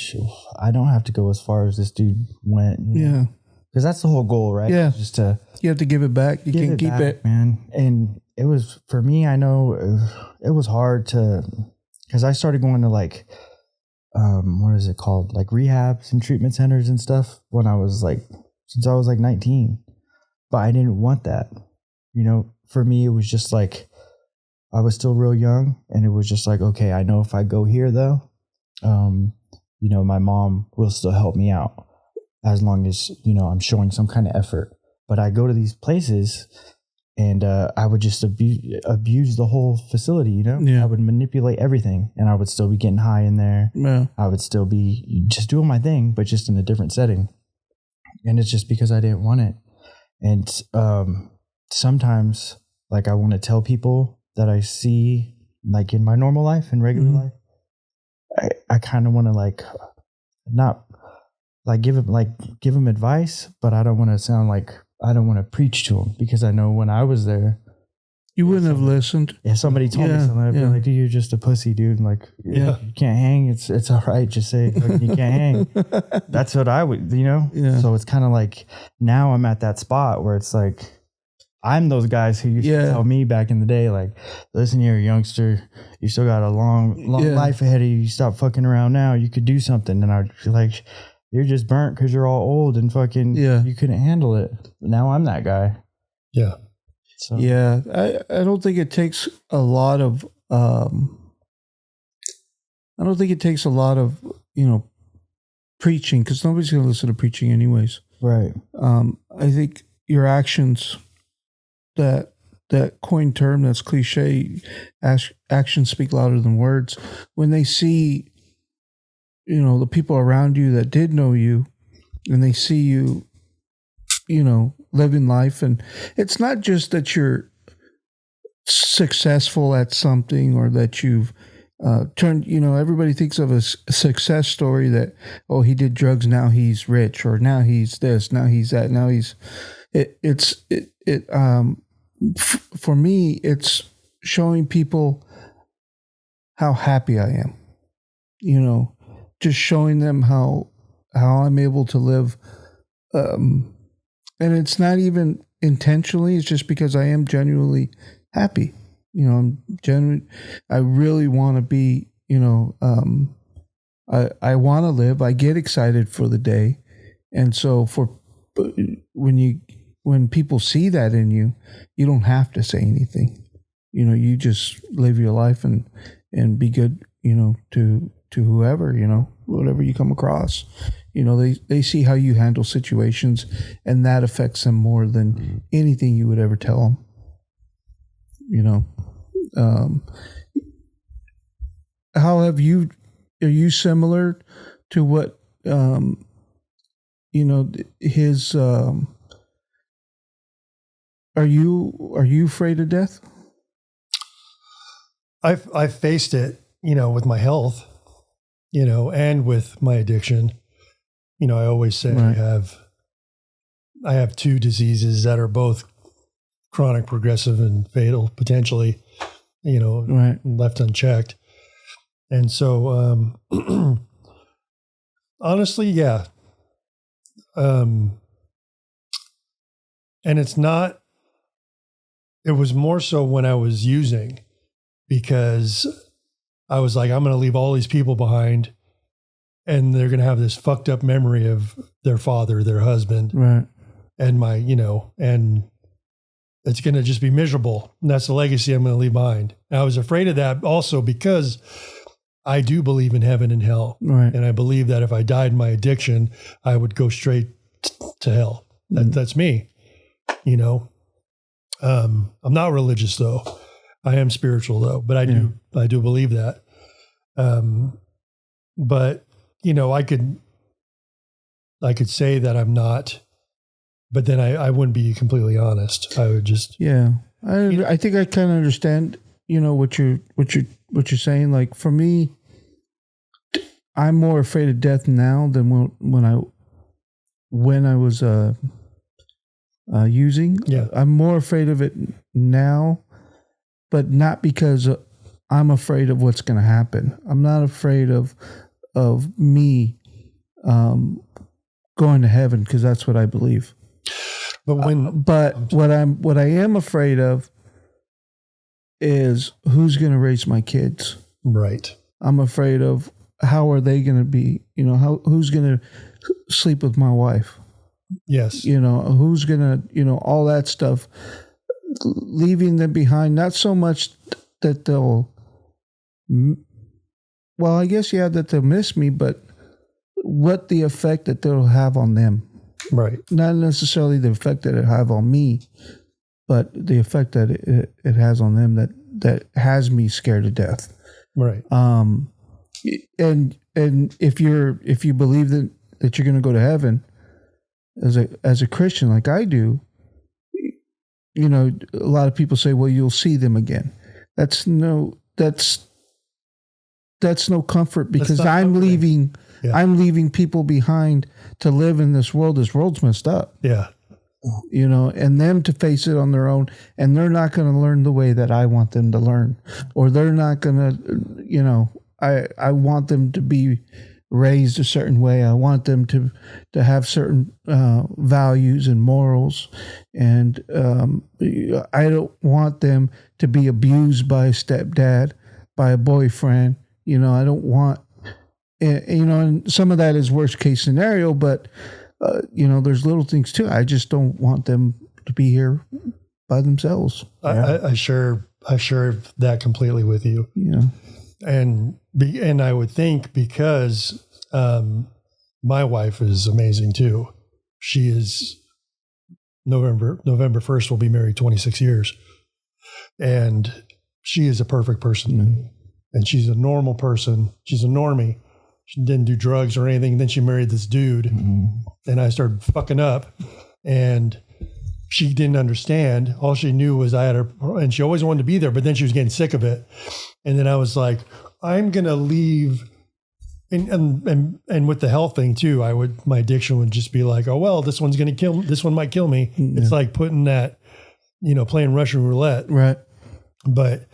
I don't have to go as far as this dude went. Yeah. Because that's the whole goal, right? Yeah. Just to... You have to give it back. You can't keep it. Man. And it was, for me, I know it was hard to... Because I started going to like, what is it called? Like rehabs and treatment centers and stuff since I was like 19. But I didn't want that. For me, it was just like, I was still real young, and it was just like, okay, I know if I go here though, my mom will still help me out as long as, I'm showing some kind of effort. But I go to these places and I would just abuse the whole facility, Yeah. I would manipulate everything, and I would still be getting high in there. Yeah. I would still be just doing my thing, but just in a different setting. And it's just because I didn't want it. And sometimes, like, I want to tell people that I see, like, in my normal life, in regular life, I kind of want to, like, not like give them advice, but I don't want to sound like, I don't want to preach to them, because I know when I was there, you wouldn't have listened. If somebody told me something, I'd be like, dude, you're just a pussy, dude. Like, you can't hang. It's all right. Just say you can't hang. That's what I would, Yeah. So it's kind of like, now I'm at that spot where it's like, I'm those guys who used to tell me back in the day, like, listen here, youngster, you still got a long life ahead of you. You stop fucking around now. You could do something. And I'd feel like, you're just burnt because you're all old and fucking, you couldn't handle it. Now I'm that guy. Yeah. So. Yeah. I don't think it takes a lot of, preaching, because nobody's going to listen to preaching anyways. Right. I think your actions, that coined term that's cliche, actions speak louder than words. When they see, the people around you that did know you, and they see you, living life, and it's not just that you're successful at something or that you've turned, everybody thinks of a success story that, oh, he did drugs, now he's rich, or now he's this, now he's that, now he's, for me, it's showing people how happy I am, just showing them how I'm able to live. And it's not even intentionally, it's just because I am genuinely happy. I really want to be, I want to live. I get excited for the day. And so when people see that in you, you don't have to say anything. You know, you just live your life and be good, you know, to whoever, you know, whatever you come across. You know, they see how you handle situations, and that affects them more than anything you would ever tell them. You know, are you similar to what, you know, his, are you afraid of death? I've faced it, you know, with my health, you know, and with my addiction. You know, I always say Right. I have two diseases that are both chronic, progressive, and fatal potentially, you know, Right. left unchecked. And so, honestly, yeah. And it was more so when I was using, because I was like, I'm going to leave all these people behind, and they're going to have this fucked up memory of their father, their husband, Right. and and it's going to just be miserable. And that's the legacy I'm going to leave behind. And I was afraid of that also because I do believe in heaven and hell. Right. And I believe that if I died in my addiction, I would go straight to hell. That's me, you know. I'm not religious though. I am spiritual though, but I do believe that. But you know, I could say that I'm not, but then I wouldn't be completely honest. I would just, I think I kind of understand, you know, what you're saying. Like for me, I'm more afraid of death now than when I was using. Yeah. I'm more afraid of it now, but not because I'm afraid of what's going to happen. I'm not afraid of me going to heaven, because that's what I believe. but What I am afraid of is who's going to raise my kids. right. I'm afraid of how are they going to be, you know, who's going to sleep with my wife, Yes. you know, who's going to, you know, all that stuff, leaving them behind. Not so much that they'll, well, I guess, that they'll miss me, but what the effect that they'll have on them. Right. Not necessarily the effect that it have on me, but the effect that it has on them that has me scared to death. Right. And if you believe that you're going to go to heaven as a Christian, like I do, you know, a lot of people say, well, you'll see them again. That's no comfort, because I'm leaving people behind to live in this world. This world's messed up. Yeah. You know, and them to face it on their own, and they're not going to learn the way that I want them to learn, or they're not going to, you know, I want them to be raised a certain way. I want them to have certain values and morals, and I don't want them to be abused by a stepdad, by a boyfriend. You know, I don't want, you know, and some of that is worst case scenario, but you know, there's little things too. I just don't want them to be here by themselves. I share that completely with you. Yeah. And I would think, because my wife is amazing too. She is November 1st will be married 26 years, and she is a perfect person. Mm-hmm. And she's a normal person. She's a normie. She didn't do drugs or anything. And then she married this dude, and I started fucking up, and she didn't understand. All she knew was I had her, and she always wanted to be there, but then she was getting sick of it. And then I was like, I'm going to leave. And with the health thing too, my addiction would just be like, oh, well, this one's going to kill me. This one might kill me. Yeah. It's like putting that, you know, playing Russian roulette. Right. But,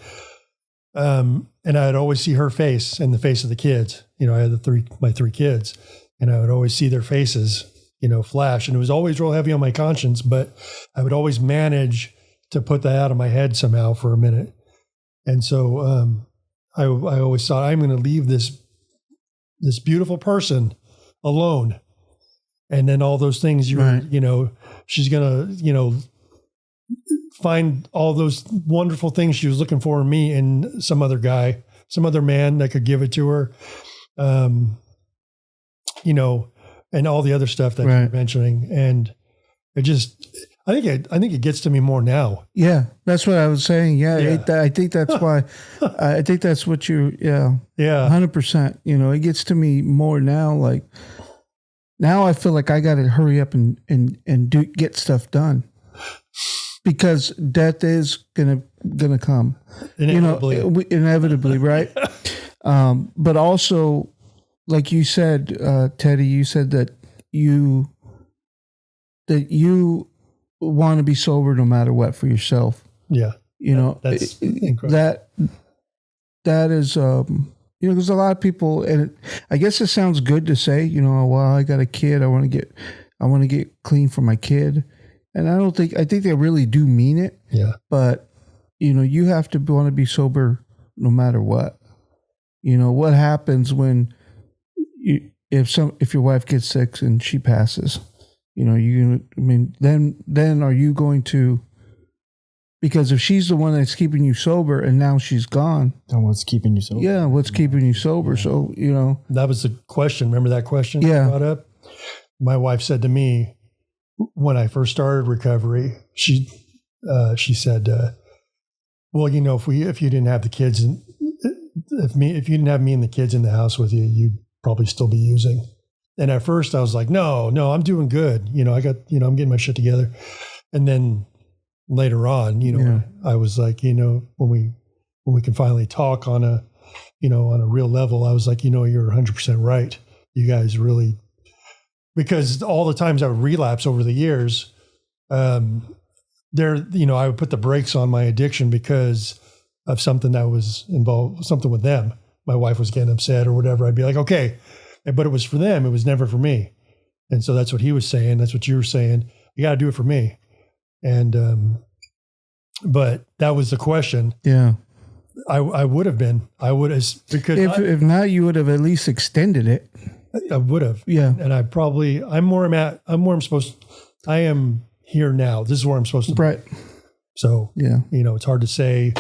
and I'd always see her face and the face of the kids. You know, I had my three kids, and I would always see their faces, you know, flash. And it was always real heavy on my conscience, but I would always manage to put that out of my head somehow for a minute. And so I always thought, I'm going to leave this this beautiful person alone. And then all those things she's going to, find all those wonderful things she was looking for in me and some other guy, some other man that could give it to her. And all the other stuff that you're mentioning. And it just, I think it gets to me more now. Yeah, that's what I was saying. Yeah. I think that's why. I think that's what you. Yeah. 100%. It gets to me more now. Like now, I feel like I got to hurry up and get stuff done because death is gonna come. Inevitably, right? But also, like you said, Teddy, you said that you want to be sober no matter what for yourself. Yeah. That's incredible. That is, there's a lot of people, and I guess it sounds good to say, well, I got a kid. I want to get clean for my kid. And I think they really do mean it. Yeah. But, you have to want to be sober no matter what. What happens when if your wife gets sick and she passes, then are you going to, because if she's the one that's keeping you sober and now she's gone. Then what's keeping you sober? Yeah. What's keeping you sober? Yeah. So, that was the question. Remember that question I brought up? My wife said to me when I first started recovery, she said, well, if you didn't have the kids and if you didn't have me and the kids in the house with you, you'd probably still be using. And at first I was like, no, I'm doing good. I'm getting my shit together. And then later on, I was like, when we can finally talk on a real level, I was like, you're 100% right. You guys really, because all the times I would relapse over the years, I would put the brakes on my addiction because of something that was involved, something with them. My wife was getting upset or whatever. I'd be like, okay, but it was for them. It was never for me. And so that's what he was saying. That's what you were saying. You got to do it for me. And, but that was the question. Yeah. I would have been, because if not, you would have at least extended it. I would have. Yeah. And I am here now. This is where I'm supposed to be. Right. So, yeah, it's hard to say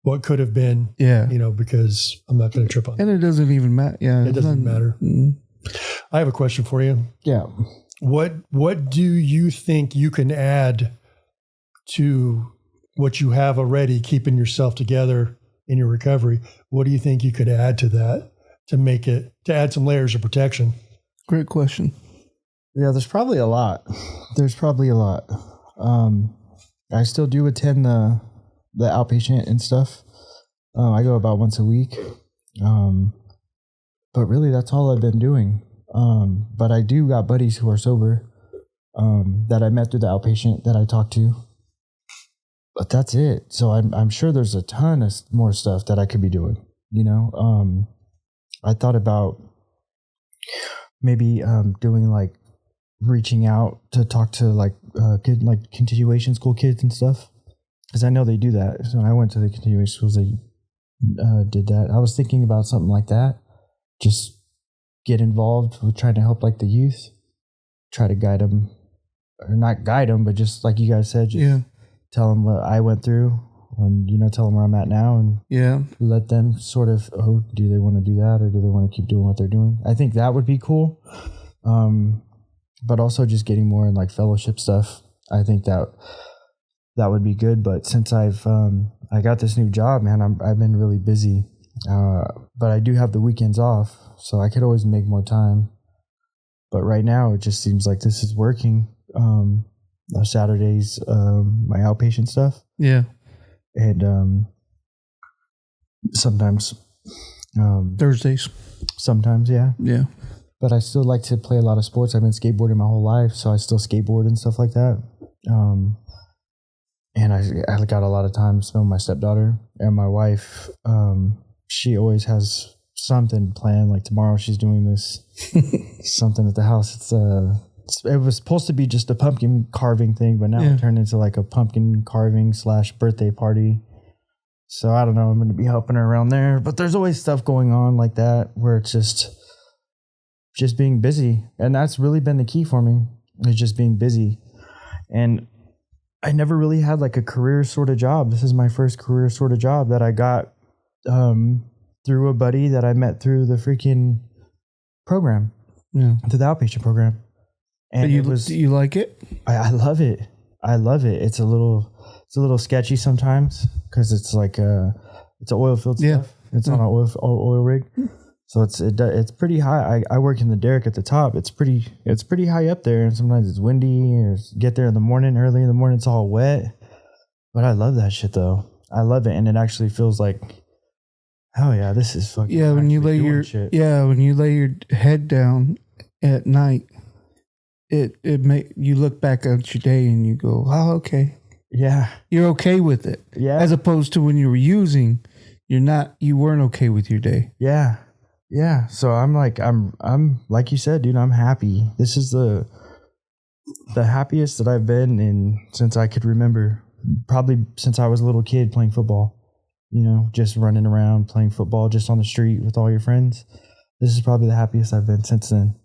what could have been, because I'm not going to trip on it. And it doesn't even matter. Yeah. It doesn't matter. Mm-hmm. I have a question for you. Yeah. What do you think you can add to what you have already, keeping yourself together in your recovery? What do you think you could add to that to add some layers of protection? Great question. Yeah, there's probably a lot. I still do attend the outpatient and stuff. I go about once a week. But really that's all I've been doing. But I do got buddies who are sober, that I met through the outpatient that I talked to. But that's it. So I'm sure there's a ton of more stuff that I could be doing, I thought about maybe doing like reaching out to talk to like continuation school kids and stuff, because I know they do that. So when I went to the continuation schools, they did that. I was thinking about something like that. Just get involved with trying to help like the youth, try to guide them, or not guide them, but just like you guys said, just tell them what I went through, and tell them where I'm at now, and let them sort of, do they want to do that, or do they want to keep doing what they're doing? I think that would be cool. But also just getting more in like fellowship stuff. I think that would be good. But since I got this new job, man, I've been really busy. But I do have the weekends off, so I could always make more time. But right now, it just seems like this is working. Saturdays, my outpatient stuff. Yeah. And sometimes Thursdays. Sometimes, yeah. Yeah. But I still like to play a lot of sports. I've been skateboarding my whole life, so I still skateboard and stuff like that. And I got a lot of time to spend with my stepdaughter and my wife. She always has something planned. Like tomorrow, she's doing this something at the house. It was supposed to be just a pumpkin carving thing, but now it turned into like a pumpkin carving / birthday party. So I don't know. I'm going to be helping her around there. But there's always stuff going on like that where it's just just being busy. And that's really been the key for me, is just being busy. And I never really had like a career sort of job. This is my first career sort of job that I got through a buddy that I met through the freaking program, through the outpatient program. And do you like it? I love it. I love it. It's a little sketchy sometimes because it's like it's an oil field stuff. It's on an oil rig. So it's pretty high. I work in the derrick at the top. It's pretty high up there, and sometimes it's windy. Or get there in the morning, early in the morning, it's all wet. But I love that shit though. I love it, and it actually feels like, oh yeah, this is fucking. Yeah, when you lay your head down at night, it you look back at your day and you go, oh okay, yeah, you're okay with it. Yeah, as opposed to when you were using, you weren't okay with your day. Yeah. Yeah, so I'm like you said, dude, I'm happy. This is the happiest that I've been in since I could remember. Probably since I was a little kid playing football. You know, just running around playing football just on the street with all your friends. This is probably the happiest I've been since then.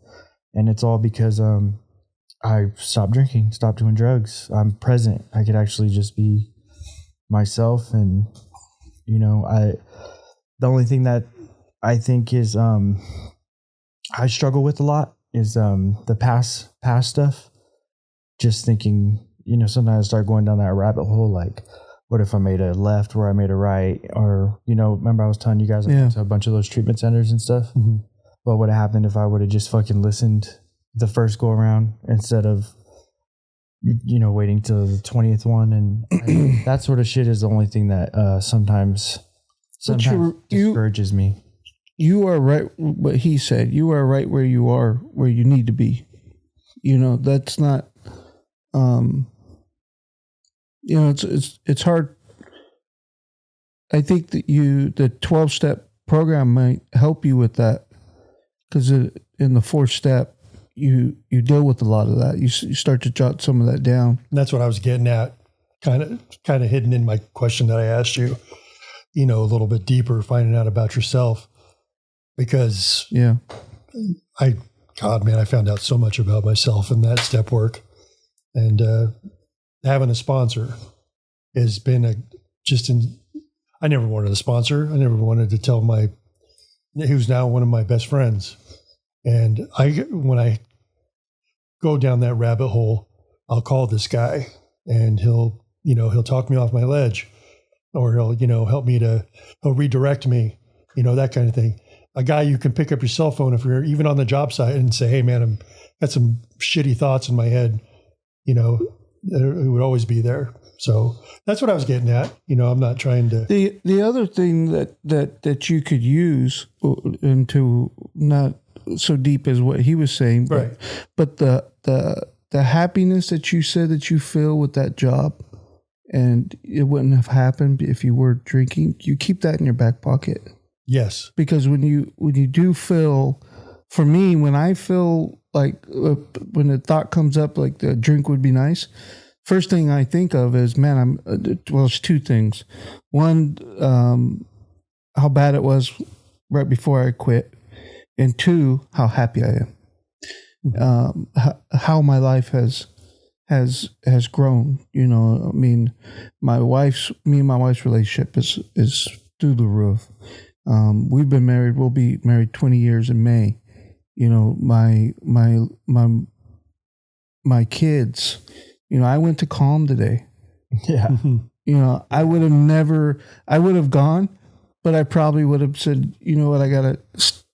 And it's all because I stopped drinking, stopped doing drugs. I'm present. I could actually just be myself, and you know, the only thing that I think is I struggle with a lot is the past stuff. Just thinking, you know, sometimes I start going down that rabbit hole, like, what if I made a left where I made a right? Or, you know, remember I was telling you guys I went to a bunch of those treatment centers and stuff? Mm-hmm. What would have happened if I would have just fucking listened the first go around instead of, you know, waiting till the 20th one? And that sort of shit is the only thing that sometimes discourages me. You are right. What he said, you are right where you are, where you need to be. You know, that's not, you know, it's hard. I think that the 12-step program might help you with that, because in the 4th step, you deal with a lot of that. You start to jot some of that down. And that's what I was getting at, kind of hidden in my question that I asked you, you know, a little bit deeper, finding out about yourself. Because I found out so much about myself in that step work, and having a sponsor has been I never wanted a sponsor. I never wanted to tell who's now one of my best friends. And when I go down that rabbit hole, I'll call this guy and he'll talk me off my ledge, or he'll help me he'll redirect me, you know, that kind of thing. A guy you can pick up your cell phone if you're even on the job site and say, hey man, I've got some shitty thoughts in my head, you know, it would always be there. So that's what I was getting at. You know, I'm not trying to. The other thing that you could use into, not so deep as what he was saying, but the happiness that you said that you feel with that job, and it wouldn't have happened if you were drinking, you keep that in your back pocket. Yes. Because when you do feel, for me, when I feel like, when the thought comes up like the drink would be nice, first thing I think of is, man, it's 2 things. One, how bad it was right before I quit. And 2, how happy I am. How my life has grown. You know, I mean, me and my wife's relationship is through the roof. We've been married. We'll be married 20 years in May. You know, my kids, you know, I went to Calm today. Yeah. You know, I would have gone, but I probably would have said, you know what, I got to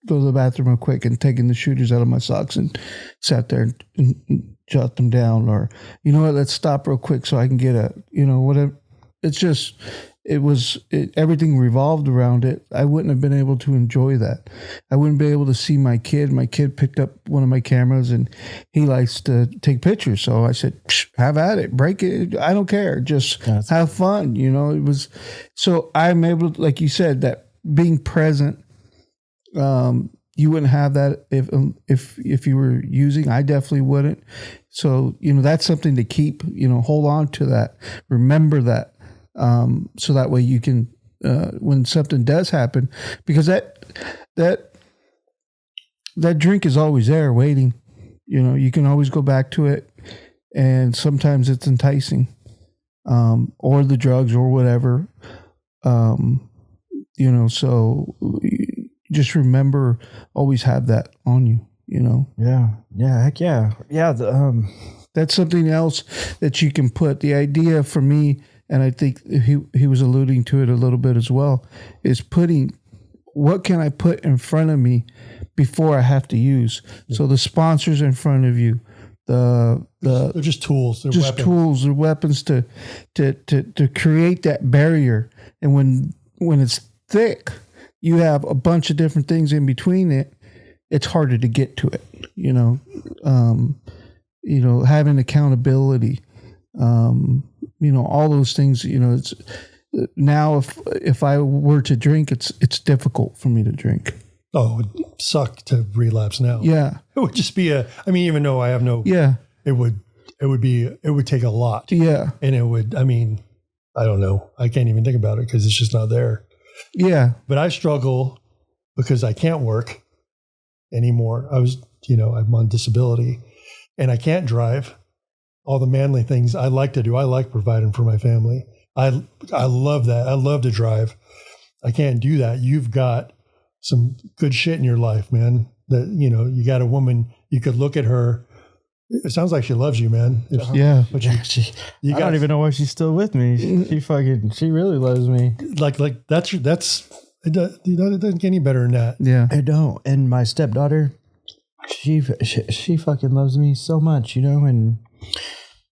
go to the bathroom real quick, and taken the shooters out of my socks and sat there and jot them down. Or, you know what, let's stop real quick so I can get whatever. It's just, everything revolved around it. I wouldn't have been able to enjoy that. I wouldn't be able to see my kid. My kid picked up one of my cameras and he likes to take pictures. So I said, have at it, break it. I don't care. Just have fun. You know, it was, so I'm able to, like you said, that being present, you wouldn't have that if you were using. I definitely wouldn't. So, you know, that's something to keep, you know, hold on to that. Remember that. So that way you can, when something does happen, because that that drink is always there waiting. You know, you can always go back to it, and sometimes it's enticing, or the drugs or whatever. You know, so just remember, always have that on you. You know. Yeah, heck yeah, yeah. That's something else that you can put. The idea for me, and I think he was alluding to it a little bit as well, is putting what can I put in front of me before I have to use. So the sponsors in front of you, they're just tools. They're just weapons. tools or weapons to create that barrier. And when it's thick, you have a bunch of different things in between it. It's harder to get to it. You know, having accountability. You know, all those things. You know, it's now if I were to drink, it's difficult for me to drink. Oh, it would suck to relapse now. Yeah. It would just be even though I have no, Yeah. it would take a lot. Yeah. And it would, I don't know. I can't even think about it because it's just not there. Yeah. But I struggle because I can't work anymore. I'm on disability and I can't drive. All the manly things I like to do. I like providing for my family. I love that. I love to drive. I can't do that. You've got some good shit in your life, man. That, you know, you got a woman, you could look at her. It sounds like she loves you, man. Yeah. But I don't even know why she's still with me. She really loves me. Like it doesn't get any better than that. Yeah. I don't. And my stepdaughter, she fucking loves me so much, you know, and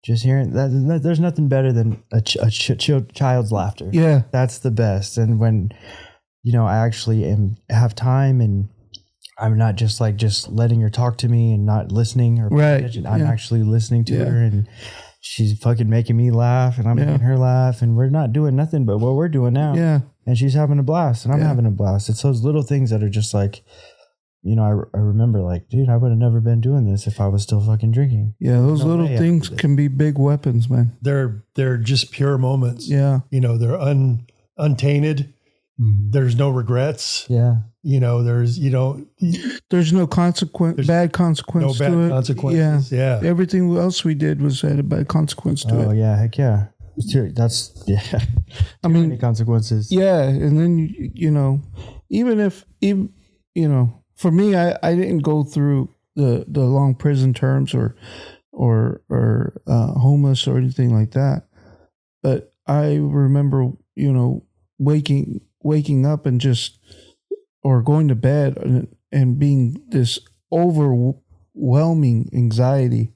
just hearing that there's nothing better than a child's laughter. Yeah. That's the best. And when, you know, I actually have time and I'm not just letting her talk to me and not listening or Right. attention. I'm actually listening to her, and she's fucking making me laugh and I'm making her laugh, and we're not doing nothing but what we're doing now. Yeah. And she's having a blast and I'm having a blast. It's those little things that are just like, you know, I remember like, dude, I would have never been doing this if I was still fucking drinking. Yeah. Those little things can be big weapons, man. They're just pure moments. Yeah. You know, they're untainted. Mm-hmm. There's no regrets. Yeah. You know, there's no consequence, bad consequence no bad to it. consequences. Yeah. Everything else we did had a bad consequence to it. Oh yeah, heck yeah. That's I mean, many consequences. Yeah. And then, you know, even you know, for me, I didn't go through the long prison terms or homeless or anything like that. But I remember, you know, waking up and or going to bed and being this overwhelming anxiety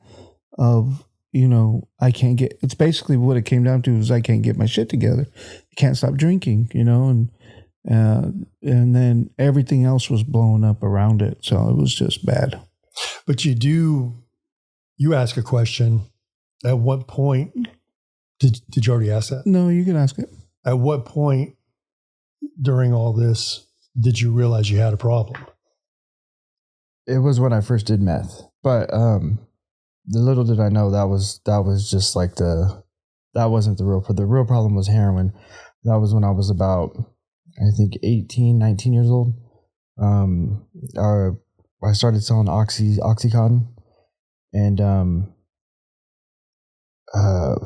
of, you know, it's basically what it came down to is I can't get my shit together. I can't stop drinking, you know, and then everything else was blowing up around it. So it was just bad. But you ask a question. At what point did you already ask that? No, you can ask it. At what point during all this did you realize you had a problem? It was when I first did meth, but the little did I know that was just like that wasn't the real problem was heroin. That was when I was about, I think 18, 19 years old. I started selling Oxycontin, and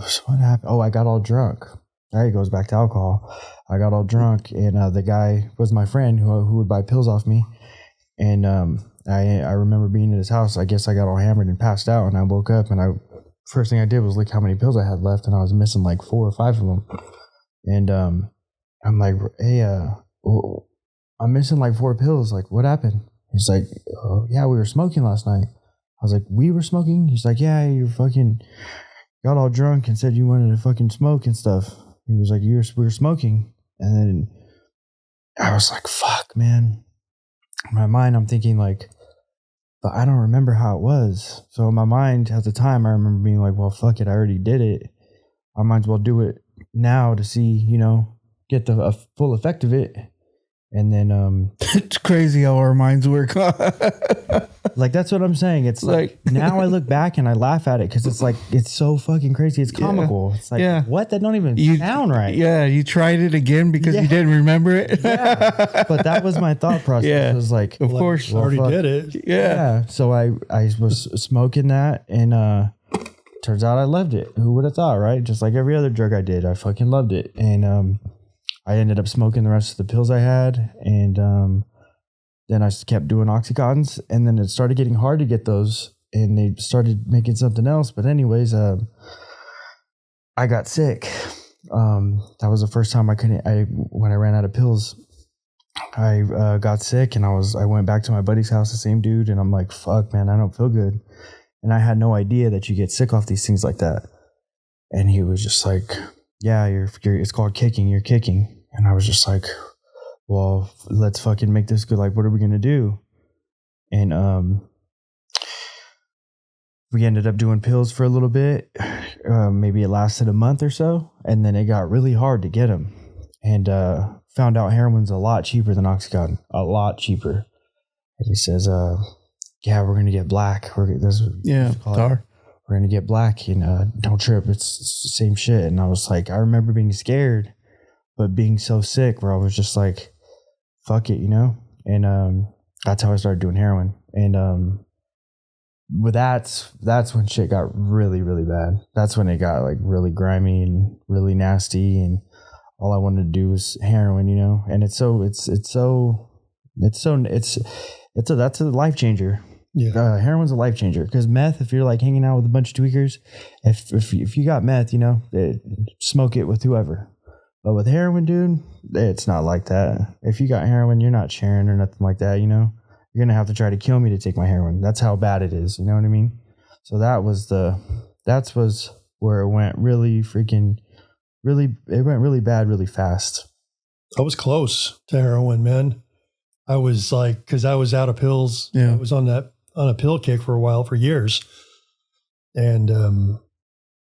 so what happened? Oh, I got all drunk. There it goes back to alcohol. I got all drunk, and the guy was my friend who would buy pills off me. And I remember being at his house. I guess I got all hammered and passed out, and I woke up, and first thing I did was look how many pills I had left, and I was missing like 4 or 5 of them. And I'm like, hey, I'm missing like 4 pills. Like, what happened? He's like, oh, yeah, we were smoking last night. I was like, we were smoking? He's like, yeah, you fucking got all drunk and said you wanted to fucking smoke and stuff. He was like, we were smoking. And then I was like, fuck, man. In my mind, I'm thinking like, but I don't remember how it was. So in my mind at the time, I remember being like, well, fuck it. I already did it. I might as well do it now to see, you know, get the full effect of it. And then It's crazy how our minds work. like that's what I'm saying. It's like now I look back and I laugh at it because it's like it's so fucking crazy. It's comical. It's like what? That don't even sound right. Yeah, you tried it again because you didn't remember it. But that was my thought process. Yeah. It was like, of course, I already did it. Yeah. So I was smoking that, and turns out I loved it. Who would have thought, right? Just like every other drug I did, I fucking loved it. And I ended up smoking the rest of the pills I had, and then I kept doing Oxycontins, and then it started getting hard to get those, and they started making something else. But anyways, I got sick. That was the first time when I ran out of pills, I got sick, and I went back to my buddy's house, the same dude, and I'm like, fuck, man, I don't feel good. And I had no idea that you get sick off these things like that. And he was just like, yeah, you're it's called kicking. You're kicking. And I was just like, well, let's fucking make this good. Like, what are we going to do? And we ended up doing pills for a little bit. Maybe it lasted a month or so. And then it got really hard to get them. And found out heroin's a lot cheaper than Oxycontin. A lot cheaper. And he says, yeah, we're going to get black. tar. We're going to get black, and don't trip. It's the same shit. And I was like, I remember being scared, but being so sick where I was just like, fuck it, you know? And that's how I started doing heroin. And with that's when shit got really, really bad. That's when it got like really grimy and really nasty, and all I wanted to do was heroin, you know? And that's a life changer. Yeah. Heroin's a life changer, because meth, if you're like hanging out with a bunch of tweakers, if you got meth, you know, smoke it with whoever. But with heroin, dude, it's not like that. If you got heroin, you're not sharing or nothing like that, you know. You're gonna have to try to kill me to take my heroin. That's how bad it is. You know what I mean? So that was where it went really bad, really fast. I was close to heroin, man. I was like, because I was out of pills. Yeah. I was on a pill kick for a while, for years. And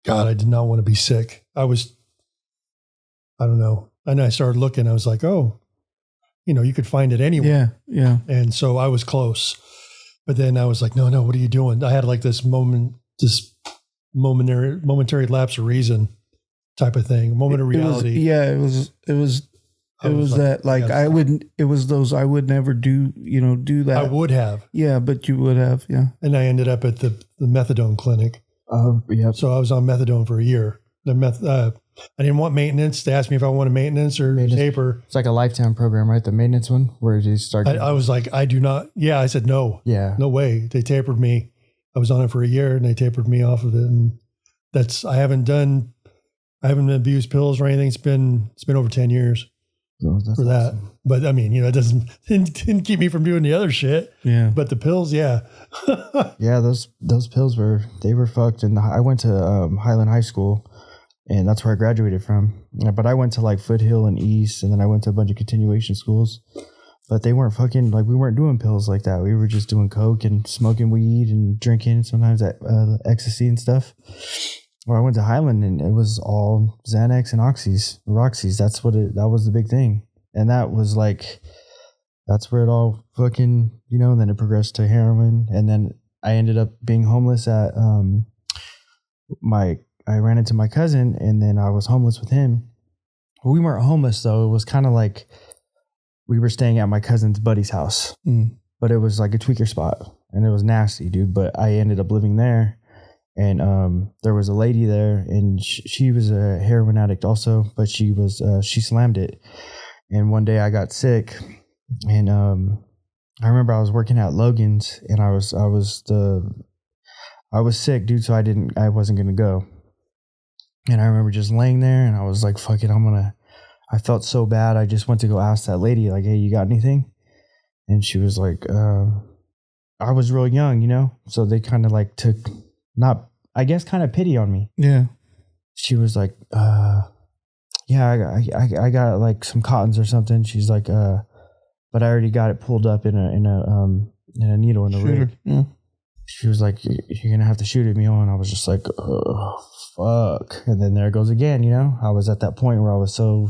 God, I did not want to be sick. I don't know. And I started looking, I was like, oh, you know, you could find it anywhere. Yeah. And so I was close. But then I was like, no, what are you doing? I had like this momentary lapse of reason type of thing, moment of reality. It was that like I would never do that. I would have. Yeah, but you would have, yeah. And I ended up at the methadone clinic. Yeah. So I was on methadone for a year. I didn't want maintenance. They asked me if I wanted maintenance or taper. It's like a lifetime program, right? The maintenance one where you start. I was like, I do not. Yeah, I said no. Yeah. No way. They tapered me. I was on it for a year, and they tapered me off of it. And I haven't abused pills or anything. It's been over 10 years. For that. Awesome. But I mean, you know, it didn't keep me from doing the other shit. Yeah. But the pills, yeah. Yeah, those pills were fucked. And I went to Highland High School, and that's where I graduated from. But I went to like Foothill and East, and then I went to a bunch of continuation schools. But they weren't fucking, like, we weren't doing pills like that. We were just doing coke and smoking weed and drinking, sometimes ecstasy and stuff. Well, I went to Highland, and it was all Xanax and Roxys. That was the big thing. And that was like, that's where it all fucking, you know, and then it progressed to heroin. And then I ended up being homeless at, I ran into my cousin, and then I was homeless with him. We weren't homeless though. It was kind of like we were staying at my cousin's buddy's house, but it was like a tweaker spot, and it was nasty, dude. But I ended up living there. And there was a lady there, and she was a heroin addict also, but she slammed it. And one day I got sick, and I remember I was working at Logan's, and I was sick, dude, so I wasn't gonna go. And I remember just laying there, and I was like, fuck it, I felt so bad. I just went to go ask that lady, like, hey, you got anything? And she was like, I was real young, you know, so they kind of like took, not, I guess, kind of pity on me. Yeah. She was like, yeah, I got like some cottons or something. She's like, but I already got it pulled up in a needle in a rig. Yeah. She was like, you're going to have to shoot at me. And I was just like, oh, fuck. And then there it goes again, you know? I was at that point where I was so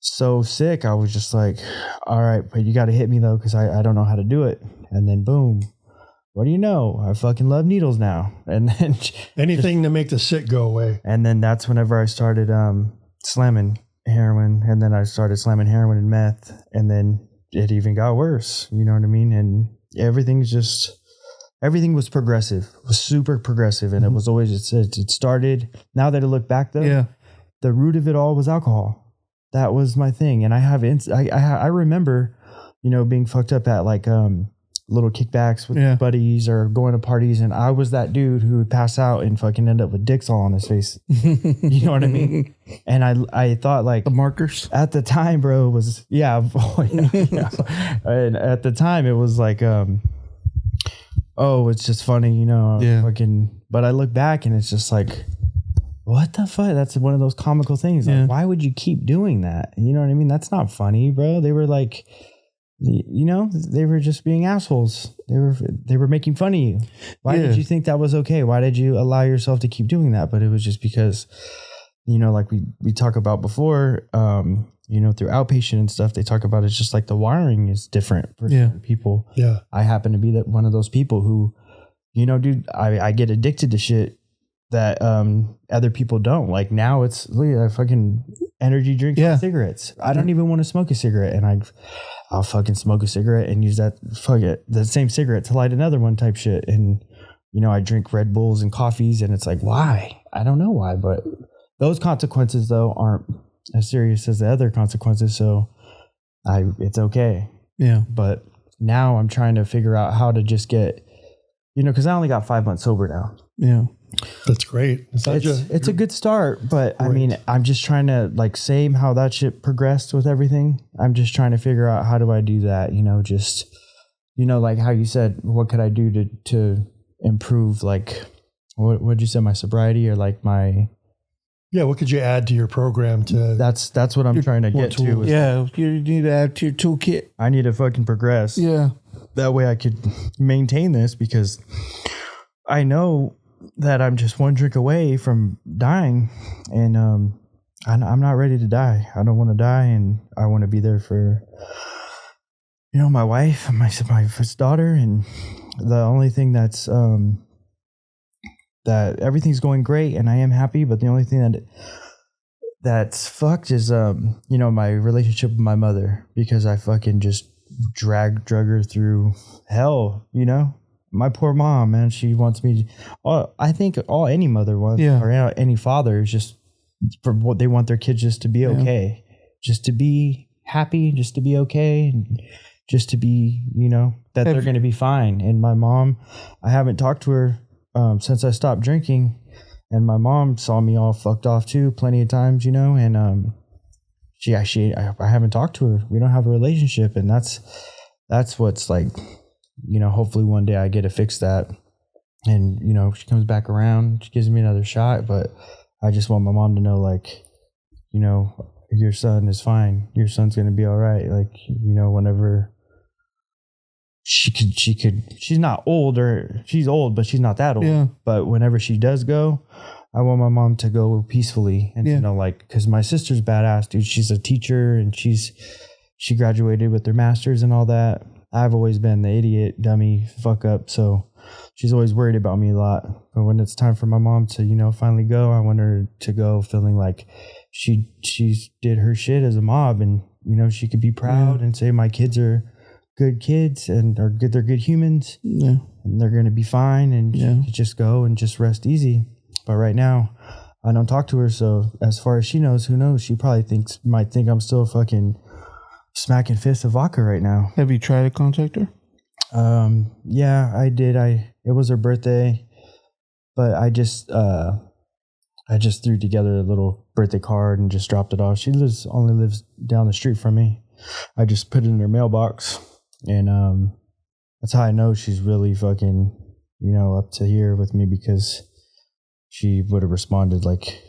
so sick. I was just like, all right, but you got to hit me though, because I don't know how to do it. And then boom, what do you know? I fucking love needles now. And then anything to make the sick go away. And then that's whenever I started slamming heroin, and then I started slamming heroin and meth, and then it even got worse. You know what I mean? And everything was progressive. It was super progressive, and it was always it started. Now that I look back though, the root of it all was alcohol. That was my thing, and I remember, being fucked up at like little kickbacks with buddies or going to parties, and I was that dude who would pass out and fucking end up with dicks all on his face. You know what I mean? And I thought like the markers at the time, bro, was and at the time it was like oh, it's just funny, fucking. But I look back and it's just like, what the fuck? That's one of those comical things. Like, why would you keep doing that? You know what I mean? That's not funny, bro. They were like, they were just being assholes. They were making fun of you. Why did you think that was okay? Why did you allow yourself to keep doing that? But it was just because, like we talk about before, through outpatient and stuff, they talk about it's just like the wiring is different for certain people. Yeah. I happen to be one of those people who, dude, I get addicted to shit that other people don't. Like now it's a fucking energy drink and cigarettes. I don't even want to smoke a cigarette, and I'll fucking smoke a cigarette and use the same cigarette to light another one type shit. And I drink Red Bulls and coffees, and it's like, why? I don't know why, but those consequences though aren't as serious as the other consequences, so it's okay. Yeah. But now I'm trying to figure out how to just get, because I only got 5 months sober now. Yeah. That's great. It's a good start, but great. I mean, I'm just trying to like same how that shit progressed with everything. I'm just trying to figure out how do I do that, just, like how you said, what could I do to improve, like, what'd you say, my sobriety or like my... Yeah, what could you add to your program to... That's what I'm trying to get to. You need to add to your toolkit. I need to fucking progress. Yeah. That way I could maintain this, because I know that I'm just one drink away from dying, and I'm not ready to die. I don't want to die, and I want to be there for my wife and my daughter, and the only thing that's that everything's going great and I am happy, but the only thing that's fucked is my relationship with my mother, because I fucking just drug her through hell. My poor mom, man, she wants me to, I think any mother wants, or any father, is just for what they want their kids just to be okay, just to be happy, just to be okay, and just to be, that they're going to be fine. And my mom, I haven't talked to her since I stopped drinking, and my mom saw me all fucked off too plenty of times, and I haven't talked to her. We don't have a relationship, and that's what's like, hopefully one day I get to fix that, and she comes back around, she gives me another shot. But I just want my mom to know, like, your son is fine, your son's gonna be all right, like, whenever she's not old, or she's old but she's not that old, but whenever she does go, I want my mom to go peacefully, and like, because my sister's badass, dude. She's a teacher, and she graduated with her master's and all that. I've always been the idiot, dummy, fuck up, so she's always worried about me a lot. But when it's time for my mom to, finally go, I want her to go feeling like she did her shit as a mom, and, she could be proud and say, my kids are good kids, and they're good humans, and they're going to be fine, and she could just go and just rest easy. But right now, I don't talk to her, so as far as she knows, who knows? She probably might think I'm still fucking smacking fists of vodka right now. Have you tried to contact her? Yeah, I did. It was her birthday, but I just threw together a little birthday card and just dropped it off. She only lives down the street from me. I just put it in her mailbox, and that's how I know she's really fucking, up to here with me, because she would have responded like,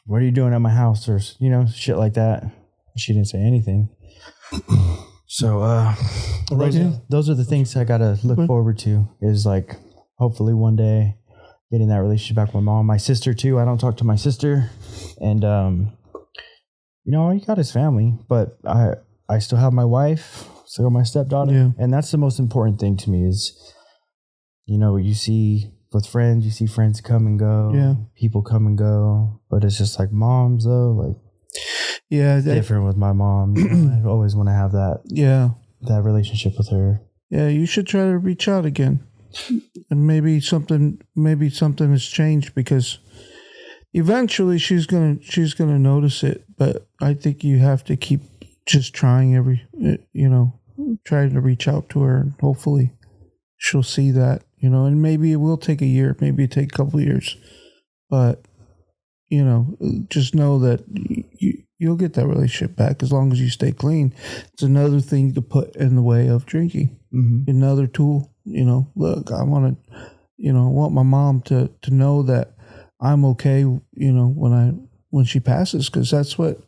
what are you doing at my house, or shit like that. She didn't say anything. So those are the things I gotta look forward to, is like, hopefully one day getting that relationship back with my mom. My sister too, I don't talk to my sister, and all you got is family. But I still have my wife, still got my stepdaughter. Yeah. And that's the most important thing to me is, you see with friends, you see friends come and go. Yeah. People come and go. But it's just like moms, though. Like, yeah, different with my mom. I always want to have that relationship with her. Yeah, you should try to reach out again. And maybe something has changed, because eventually she's gonna notice it. But I think you have to keep just trying trying to reach out to her, and hopefully she'll see that, and maybe it will take a year, maybe it take a couple of years, but just know that you'll get that relationship back as long as you stay clean. It's another thing to put in the way of drinking. Mm-hmm. Another tool. Look, I want my mom to know that I'm okay, when she passes, because that's what,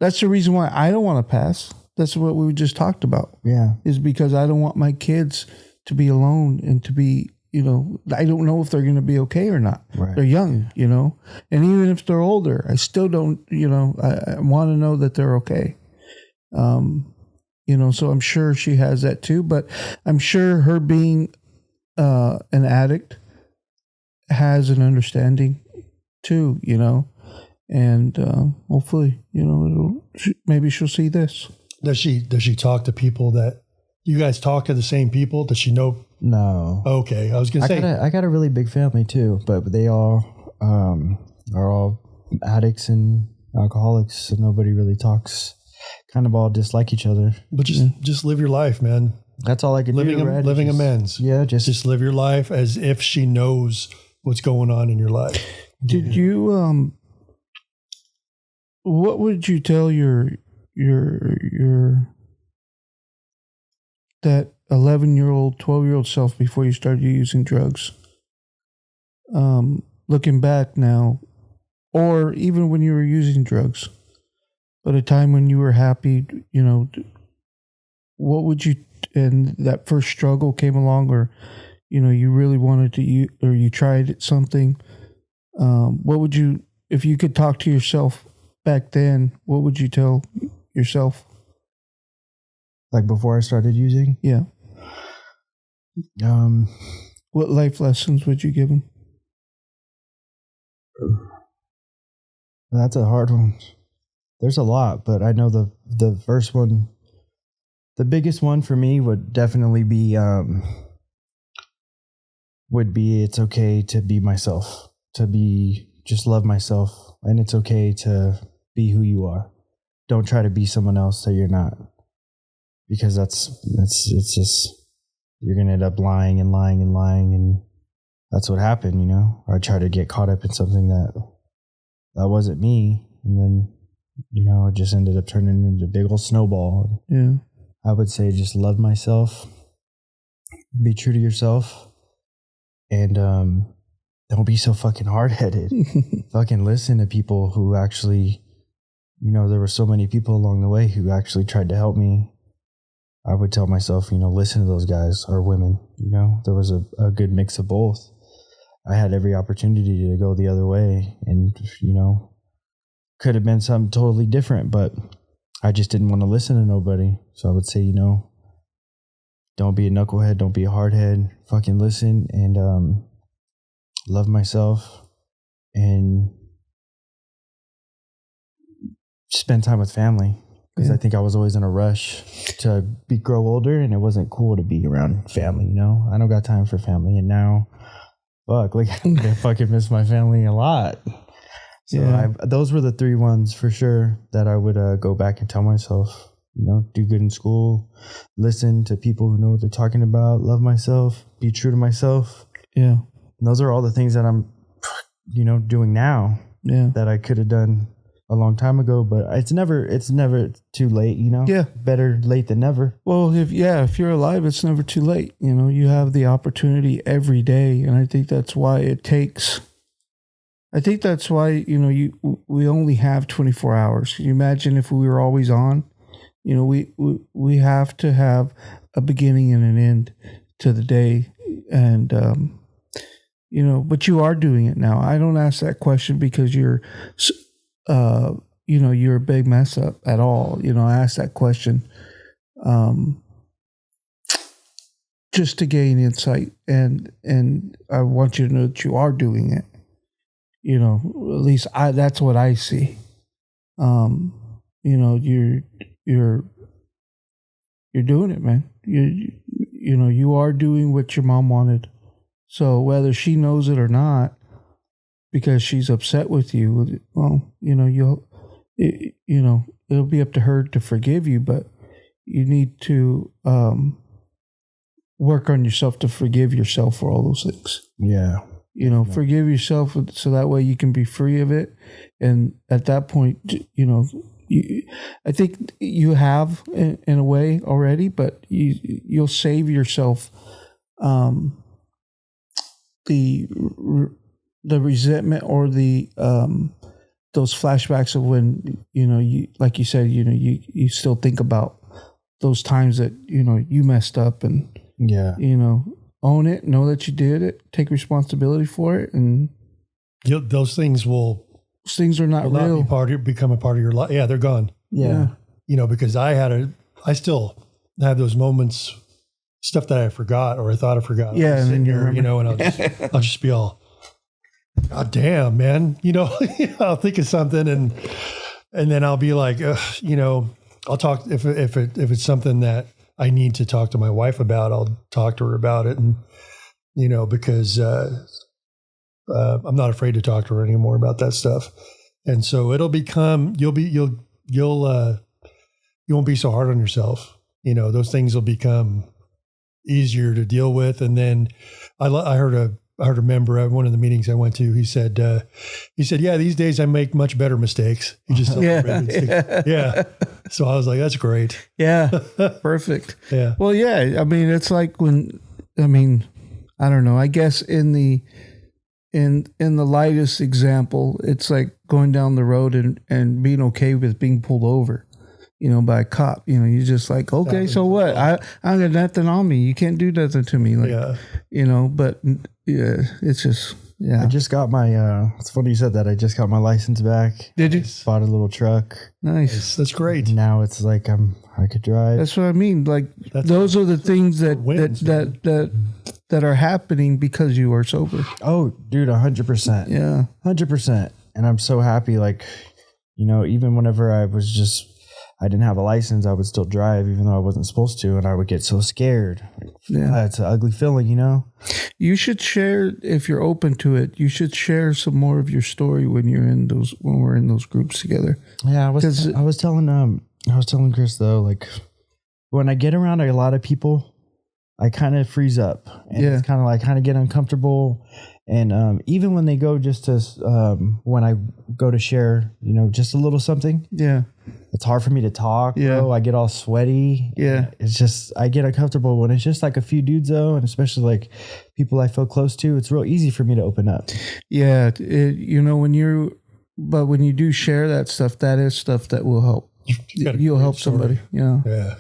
that's the reason why I don't want to pass. That's what we just talked about. Yeah. Is because I don't want my kids to be alone and to be, I don't know if they're going to be okay or not. Right. They're young, and even if they're older, I still don't, I want to know that they're okay. So I'm sure she has that too, but I'm sure her being an addict has an understanding too, and hopefully, maybe she'll see this. Does she talk to people that you guys talk to the same people? Does she know? No. Okay. I was going to say, I got a really big family too, but they all are all addicts and alcoholics, so nobody really talks. Kind of all dislike each other. But just live your life, man. That's all I can do. Living amends. Yeah, just live your life as if she knows what's going on in your life. Did you what would you tell your that 11-year-old, 12-year-old self before you started using drugs? Looking back now, or even when you were using drugs, but a time when you were happy, what would you, and that first struggle came along, or, you really wanted to use, or you tried something, what would you, if you could talk to yourself back then, what would you tell yourself? Like before I started using? Yeah. What life lessons would you give them? That's a hard one. There's a lot, but I know the first one, the biggest one for me would definitely be it's okay to be myself, just love myself, and it's okay to be who you are. Don't try to be someone else that you're not, because it's just, you're gonna end up lying, and that's what happened. I tried to get caught up in something that wasn't me, and then it just ended up turning into a big old snowball. Yeah. I would say just love myself, be true to yourself, and don't be so fucking hard-headed. Fucking listen to people who actually, there were so many people along the way who actually tried to help me. I would tell myself, listen to those guys or women. There was a good mix of both. I had every opportunity to go the other way, and, could have been something totally different, but I just didn't want to listen to nobody. So I would say, don't be a knucklehead, don't be a hardhead, fucking listen, and love myself, and spend time with family. Because I think I was always in a rush to grow older, and it wasn't cool to be around family, I don't got time for family, and now, fuck, like, I fucking miss my family a lot. So yeah. Those were the three ones for sure that I would go back and tell myself, do good in school, listen to people who know what they're talking about, love myself, be true to myself. Yeah. And those are all the things that I'm, doing now. Yeah. That I could have done a long time ago, but it's never too late, Yeah. Better late than never. Well, if you're alive, it's never too late. You have the opportunity every day. And I think that's why we only have 24 hours. Can you imagine if we were always on? We have to have a beginning and an end to the day. And, but you are doing it now. I don't ask that question because you're you're a big mess up at all. I asked that question just to gain insight, and I want you to know that you are doing it. At least that's what I see. You're doing it, man. You are doing what your mom wanted. So whether she knows it or not, because she's upset with you, well, it'll be up to her to forgive you, but you need to work on yourself to forgive yourself for all those things. Yeah. Forgive yourself so that way you can be free of it. And at that point, I think you have in a way already, but you'll save yourself the resentment or the those flashbacks of when you, like you said, you still think about those times that you messed up, and own it, know that you did it, take responsibility for it, and those things are not real. Become a part of your life. Yeah, they're gone. Yeah. Because I still have those moments, stuff that I forgot or I thought I forgot. Yeah, and then you remember. And I'll just be all, God damn, man. I'll think of something and then I'll be like, I'll talk if it's something that I need to talk to my wife about, I'll talk to her about it, and because I'm not afraid to talk to her anymore about that stuff, and so it'll become you won't be so hard on yourself. Those things will become easier to deal with, and then I heard a member at one of the meetings I went to. He said, yeah, these days I make much better mistakes. He just yeah. So I was like, that's great. Yeah, perfect. Yeah. Well, yeah. I mean, it's like I don't know. I guess in the lightest example, it's like going down the road and being okay with being pulled over, by a cop. You're just like, okay, so what? I got nothing on me. You can't do nothing to me. Like, but yeah, it's just, yeah. I just got my, it's funny you said that. I just got my license back. Did you? Bought a little truck. Nice. That's great. Now it's like I could drive. That's what I mean. Like, those are the things that are happening because you are sober. Oh, dude, 100%. Yeah. 100%. And I'm so happy. Like, even whenever I didn't have a license, I would still drive even though I wasn't supposed to. And I would get so scared. Yeah. It's an ugly feeling, You should share, if you're open to it, you should share some more of your story when we're in those groups together. Yeah. I was telling Chris though, like when I get around a lot of people, I kind of freeze up, and it's kind of like get uncomfortable. And even when they go just to when I go to share, just a little something, it's hard for me to talk. Bro. I get all sweaty. Yeah, it's just I get uncomfortable when it's just like a few dudes though, and especially like people I feel close to. It's real easy for me to open up. Yeah, when you do share that stuff, that is stuff that will help. You'll help somebody. Yeah.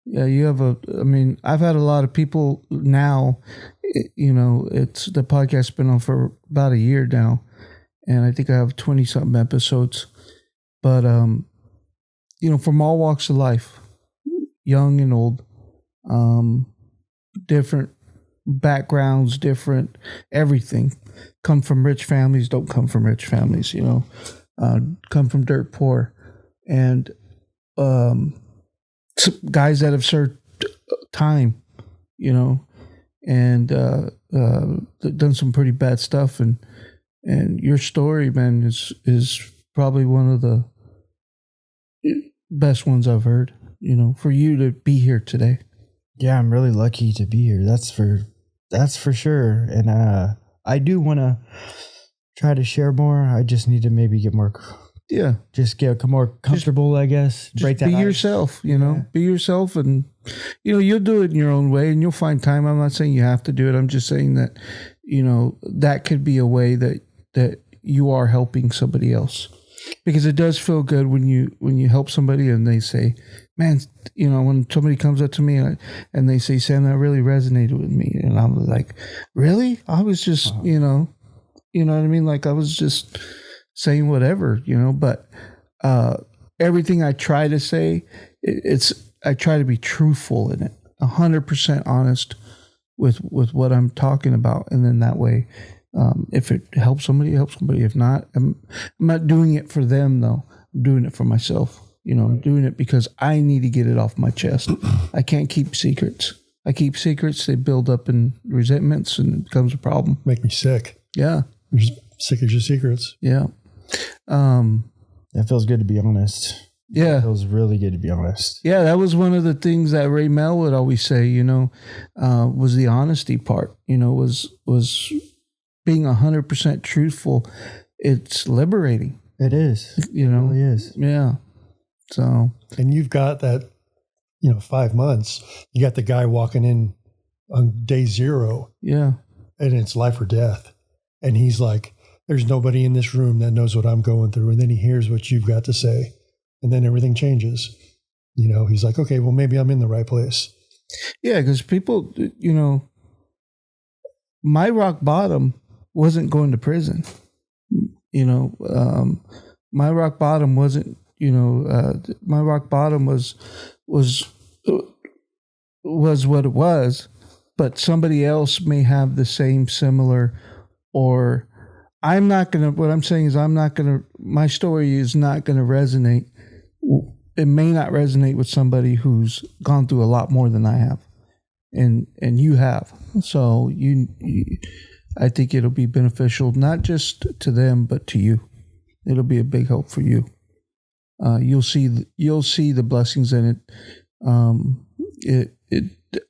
Yeah, you have I've had a lot of people now, it's the podcast's been on for about a year now, and I think I have 20 something episodes, but, from all walks of life, young and old, different backgrounds, different everything, come from rich families, don't come from rich families, come from dirt poor, and, guys that have served time, and done some pretty bad stuff, and your story, man, is probably one of the best ones I've heard. For you to be here today. Yeah, I'm really lucky to be here. That's for sure. And I do want to try to share more. I just need to maybe get more. Yeah. Just get more comfortable, I guess. Break that. Be yourself, be yourself, and, you'll do it in your own way and you'll find time. I'm not saying you have to do it. I'm just saying that, that could be a way that you are helping somebody else, because it does feel good when you help somebody and they say, man, when somebody comes up to me and they say, Sam, that really resonated with me. And I'm like, really? I was just, you know what I mean? Like I was just saying whatever, but everything I try to say, I try to be truthful in it, 100% honest with what I'm talking about, and then that way, if it helps somebody, it helps somebody. If not, I'm not doing it for them though. I'm doing it for myself. I'm doing it because I need to get it off my chest. I can't keep secrets. I keep secrets, they build up in resentments, and it becomes a problem. Make me sick. Yeah. You're just sick of your secrets. Yeah. It feels good to be honest. Yeah. It feels really good to be honest. Yeah, that was one of the things that Ray Mel would always say, was the honesty part, was being 100% truthful. It's liberating. It is. It really is. Yeah. So. And you've got that, 5 months, you got the guy walking in on day 0. Yeah. And it's life or death. And he's like, there's nobody in this room that knows what I'm going through. And then he hears what you've got to say. And then everything changes. He's like, okay, well, maybe I'm in the right place. Yeah, because people, my rock bottom wasn't going to prison. My rock bottom wasn't, my rock bottom was what it was, but somebody else may have the same, similar, or I'm not going to, what I'm saying is my story is not going to resonate. It may not resonate with somebody who's gone through a lot more than I have, and you have. So I think it'll be beneficial, not just to them, but to you. It'll be a big help for you. You'll see the blessings in it.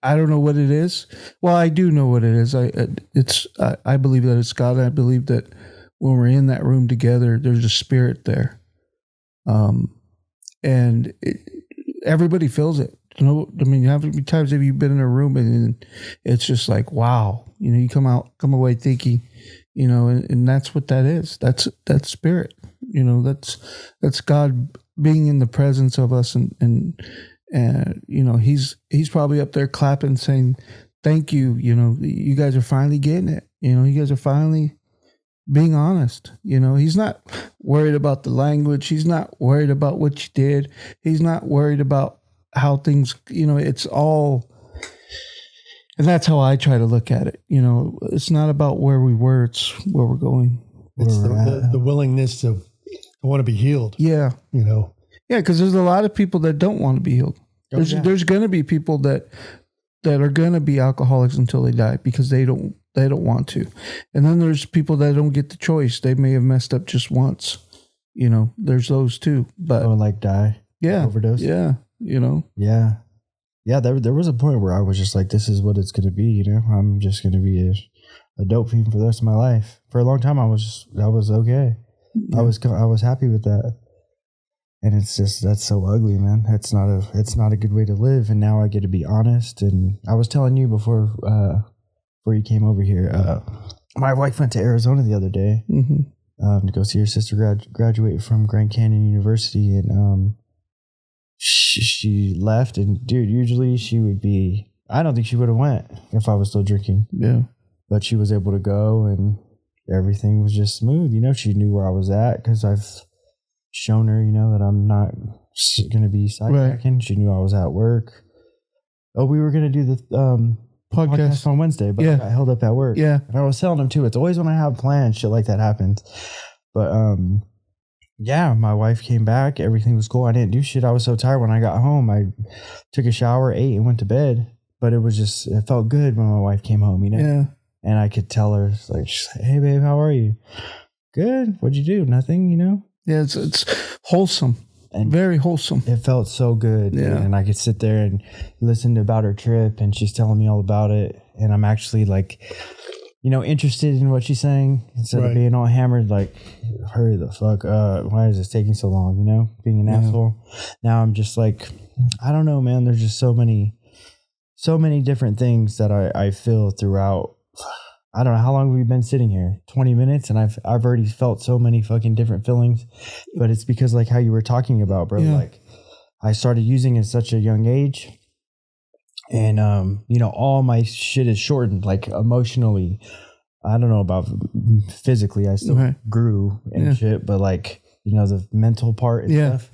I don't know what it is. Well, I do know what it is. I believe that it's God. I believe that when we're in that room together, there's a spirit there. And everybody feels it. How many times have you been in a room and it's just like, wow, you come away thinking, and that's what that is. That's spirit. That's God being in the presence of us, and he's probably up there clapping, saying, thank you. You guys are finally getting it. You guys are finally being honest. He's not worried about the language. He's not worried about what you did. He's not worried about how things, it's all, and that's how I try to look at it. It's not about where we were, it's where we're going. It's the willingness to want to be healed. Yeah. Yeah, because there's a lot of people that don't want to be healed. There's going to be people that are going to be alcoholics until they die because they don't want to. And then there's people that don't get the choice. They may have messed up just once. There's those too. But die. Yeah. Overdose. Yeah. Yeah. Yeah. There was a point where I was just like, this is what it's going to be. I'm just going to be a dope fiend for the rest of my life. For a long time, I was okay. Yeah. I was happy with that. And it's just, that's so ugly, man. It's not a good way to live. And now I get to be honest. And I was telling you before you came over here, my wife went to Arizona the other day to go see her sister graduate from Grand Canyon University. And she left. And dude, usually she would be, I don't think she would have went if I was still drinking. Yeah. But she was able to go and everything was just smooth. She knew where I was at because I've shown her, that I'm not going to be sidebacking. Right. She knew I was at work. Oh, we were going to do the podcast on Wednesday, but I got held up at work. Yeah. And I was telling them too, it's always when I have plans, shit like that happens. But my wife came back. Everything was cool. I didn't do shit. I was so tired when I got home. I took a shower, ate, and went to bed. But it felt good when my wife came home, Yeah. And I could tell her, she's like, hey, babe, how are you? Good. What'd you do? Nothing, Yeah, it's wholesome and very wholesome. It felt so good. Yeah. And I could sit there and listen about her trip, and she's telling me all about it. And I'm actually interested in what she's saying instead of being all hammered, like, hurry the fuck up. Why is this taking so long? Being an asshole. Now I'm just like, I don't know, man. There's just so many different things that I feel throughout. I don't know, how long have we been sitting here? 20 minutes, and I've already felt so many fucking different feelings. But it's because, like, how you were talking about, bro. Yeah. Like, I started using at such a young age, and all my shit is shortened, like, emotionally. I don't know about physically, I still grew and shit, but like the mental part and stuff.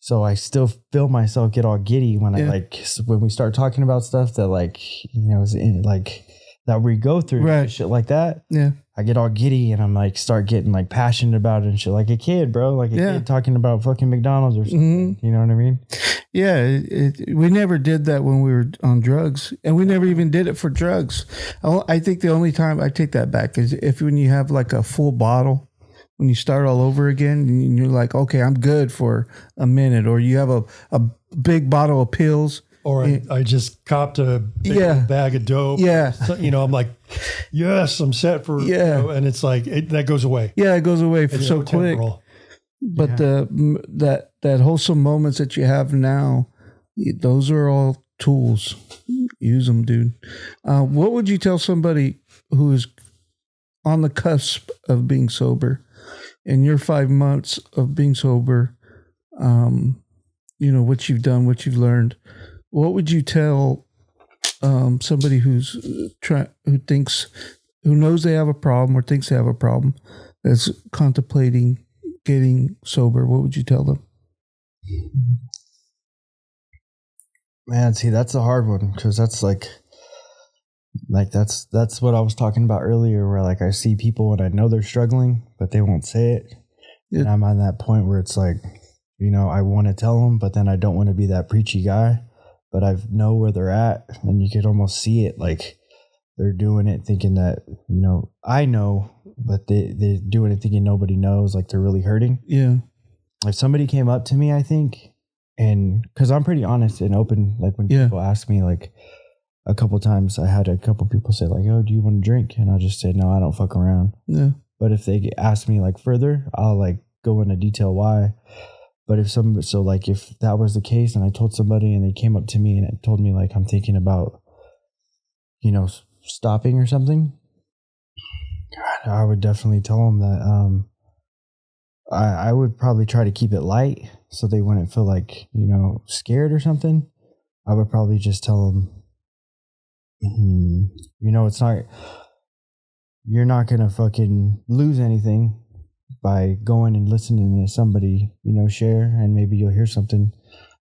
So I still feel myself get all giddy when when we start talking about stuff that is in, that we go through shit like that. Yeah. I get all giddy and I'm start getting passionate about it and shit, like a kid, bro, like a kid talking about fucking McDonald's or something. You know what I mean? Yeah. We never did that when we were on drugs, and we never even did it for drugs. I think the only time I take that back is when you have a full bottle. When you start all over again and you're like, okay, I'm good for a minute, or you have a big bottle of pills. Or I just copped a big bag of dope. Yeah. So, I'm like, yes, I'm set for, and it's that goes away. Yeah, it goes away so quick. Temporal. But that wholesome moments that you have now, those are all tools. Use them, dude. What would you tell somebody who is on the cusp of being sober? In your 5 months of being sober, what you've done, what you've learned, what would you tell somebody who knows they have a problem or thinks they have a problem, that's contemplating getting sober? What would you tell them? Man, see, that's a hard one, because that's that's what I was talking about earlier, where I see people and I know they're struggling, but they won't say it. Yeah. And I'm on that point where it's I want to tell them, but then I don't want to be that preachy guy, but I know where they're at, and you could almost see it. They're doing it thinking that, I know, but they're doing it thinking nobody knows, they're really hurting. Yeah. If somebody came up to me, I think, and because I'm pretty honest and open, when people ask me, a couple times I had a couple people say oh, do you want to drink? And I'll just say, no, I don't fuck around. Yeah. But if they ask me further, I'll go into detail why. But if that was the case and I told somebody and they came up to me and told me I'm thinking about, stopping or something, God, I would definitely tell them that I would probably try to keep it light so they wouldn't feel scared or something. I would probably just tell them, it's not, you're not going to fucking lose anything by going and listening to somebody, share, and maybe you'll hear something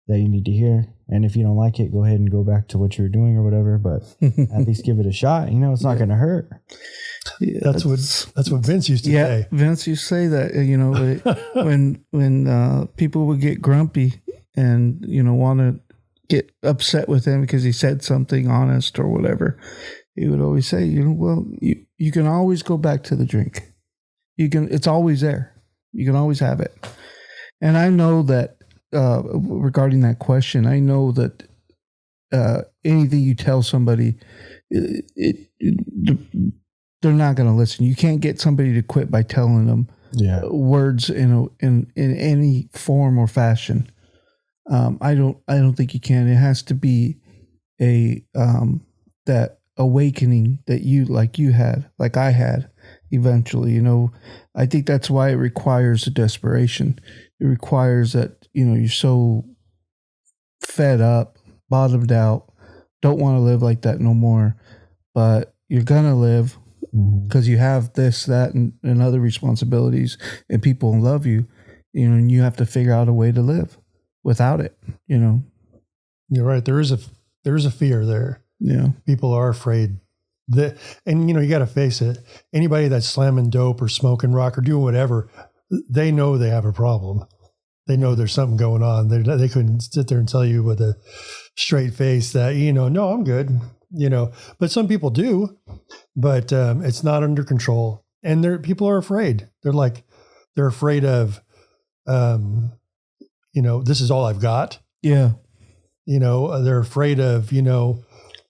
that you need to hear. And if you don't like it, go ahead and go back to what you were doing or whatever, but at least give it a shot. It's not going to hurt. Yeah, that's what Vince used to say. Vince used to say that, when people would get grumpy and, want to get upset with him because he said something honest or whatever, he would always say, you can always go back to the drink. It's always there. You can always have it. And I know that, regarding that question, I know that, anything you tell somebody, they're not going to listen. You can't get somebody to quit by telling them words in any form or fashion. I don't think you can. It has to be that awakening that you had, like I had eventually. I think that's why it requires a desperation. It requires that, you're so fed up, bottomed out, don't want to live like that no more, but you're gonna live because you have this, that, and other responsibilities, and people love you, and you have to figure out a way to live without it. You're right. There is a fear there. Yeah. People are afraid that, and you got to face it. Anybody that's slamming dope or smoking rock or doing whatever, they know they have a problem. They know there's something going on. They couldn't sit there and tell you with a straight face that, no, I'm good, but some people do, but it's not under control. And people are afraid. They're afraid of, this is all I've got. Yeah. They're afraid of,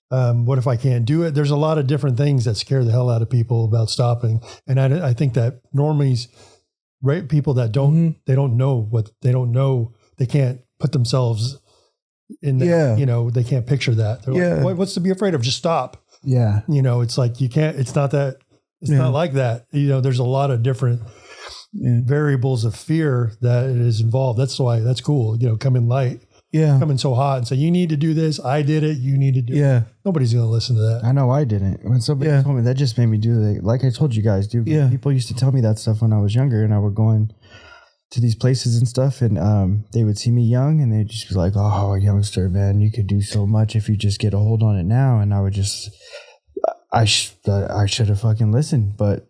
what if I can't do it? There's a lot of different things that scare the hell out of people about stopping. And I think that normies, right, people that don't, they don't know, they can't put themselves in that, they can't picture that. They're like, what's to be afraid of? Just stop. Yeah. It's like, you can't, it's not that, it's not like that. There's a lot of different variables of fear that is involved. That's why that's cool. Come in light. Yeah. Coming so hot and say, you need to do this. I did it. You need to do it. Nobody's going to listen to that. I know I didn't. When somebody told me, that just made me do it. Like I told you guys, dude. People used to tell me that stuff when I was younger, and I would go in to these places and stuff, and they would see me young, and they'd just be like, "Oh, youngster, man, you could do so much if you just get a hold on it now." And I would just, I should have fucking listened, but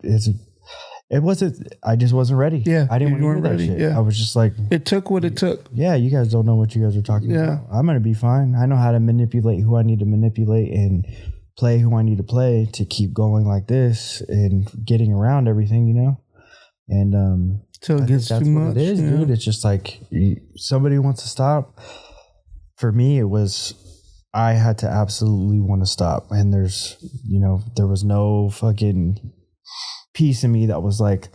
it wasn't. I just wasn't ready. Yeah, I didn't want to hear that ready. shit. Yeah. I was just like, it took what it took. yeah, you guys don't know what you guys are talking about. I'm gonna be fine. I know how to manipulate who I need to manipulate and play who I need to play to keep going like this and getting around everything, you know. And Till it gets too much. It is, dude. It's just like somebody wants to stop. For me, it was I had to absolutely want to stop, and there was no fucking piece in me that was like,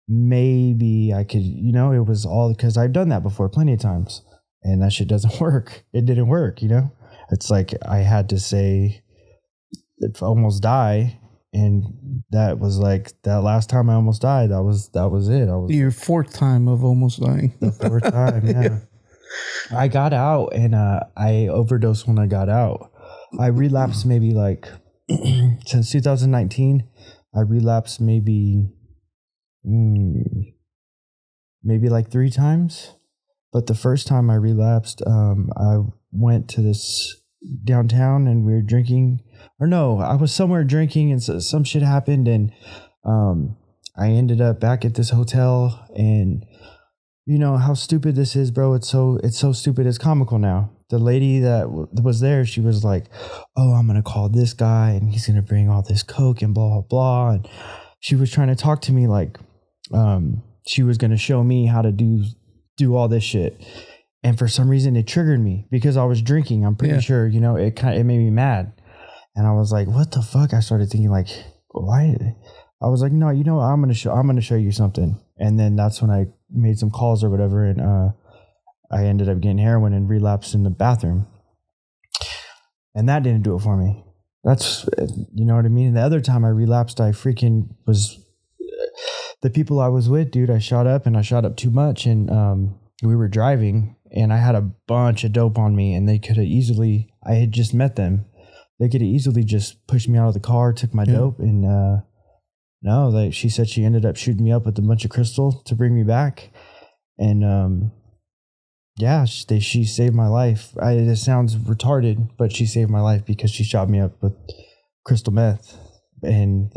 maybe I could, it was all because I've done that before plenty of times, and that shit doesn't work. It didn't work, It's like I had to say, almost die. And that was like that last time I almost died. That was it. Your fourth time of almost dying. The fourth time, yeah. I got out and I overdosed when I got out. I relapsed maybe like since 2019. I relapsed maybe like 3 times. But the first time I relapsed, I went to this downtown and we were drinking. Or no, I was somewhere drinking and some shit happened, and I ended up back at this hotel, and you know how stupid this is, bro. It's so stupid. It's comical now. The lady that was there, she was like, "Oh, I'm gonna call this guy, and he's gonna bring all this coke and blah blah blah." And she was trying to talk to me like she was gonna show me how to do all this shit. And for some reason, it triggered me because I was drinking. I'm pretty sure, it made me mad. And I was like, what the fuck? I started thinking like, why? I was like, no, I'm going to show you something. And then that's when I made some calls or whatever. And I ended up getting heroin and relapsed in the bathroom. And that didn't do it for me. That's, you know what I mean? And the other time I relapsed, I freaking was, the people I was with, dude, I shot up too much. And we were driving and I had a bunch of dope on me, and they could have easily, I had just met them. They could have easily just pushed me out of the car, took my dope, and she said she ended up shooting me up with a bunch of crystal to bring me back. And she saved my life. It sounds retarded, but she saved my life because she shot me up with crystal meth. And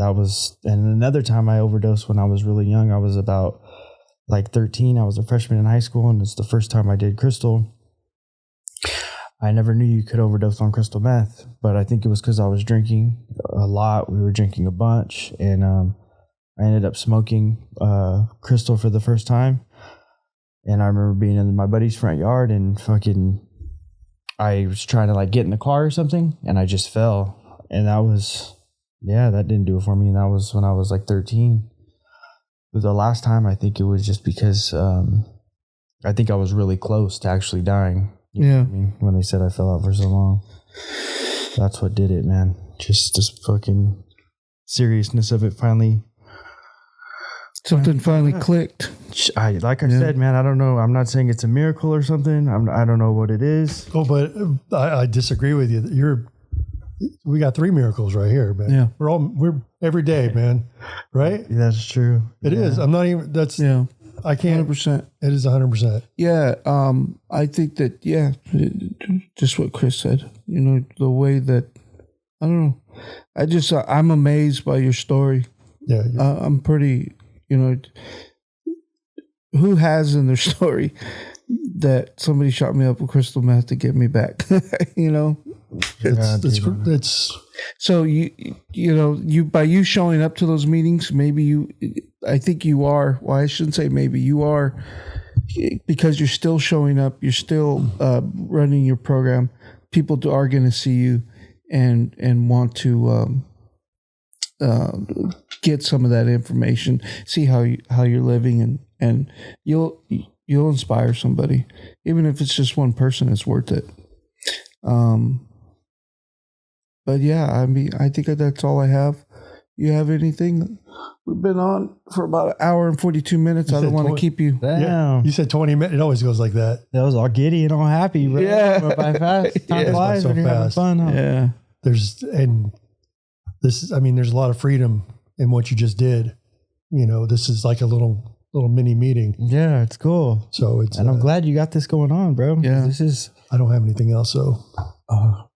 another time I overdosed when I was really young. I was about like 13. I was a freshman in high school, and it's the first time I did crystal. I never knew you could overdose on crystal meth, but I think it was because I was drinking a lot. We were drinking a bunch, and I ended up smoking crystal for the first time. And I remember being in my buddy's front yard, and I was trying to like get in the car or something, and I just fell. And that didn't do it for me. And that was when I was like 13. But the last time, I think it was just because I think I was really close to actually dying. You know what I mean, when they said I fell out for so long, that's what did it, man. Just this fucking seriousness of it finally. Something finally clicked. I said, man, I don't know. I'm not saying it's a miracle or something. I don't know what it is. Oh, but I disagree with you. We got 3 miracles right here, man. Yeah. We're every day, man. Right? Yeah, that's true. It is. I'm not even, I can't. 100%. It is 100%. Yeah. I think that, just what Chris said, the way that, I don't know. I'm amazed by your story. Yeah. I'm pretty, who has in their story that somebody shot me up with crystal meth to get me back, It's so you by you showing up to those meetings, I think you are, well, I shouldn't say maybe, you are, because you're still showing up, you're still running your program. People are going to see you and want to get some of that information, see how you're living, and you'll inspire somebody, even if it's just one person. It's worth it. But I mean, I think that's all I have. You have anything? We've been on for about an hour and 42 minutes. I don't want to keep you. Damn. Yeah, you said 20 minutes. It always goes like that. That was all giddy and all happy, bro. Yeah. Went by fast. Time flies so when you're having fast. fun, huh? Yeah. There's a lot of freedom in what you just did. This is like a little little mini meeting. Yeah, it's cool. So it's and I'm glad you got this going on, bro. Yeah. This is. I don't have anything else, so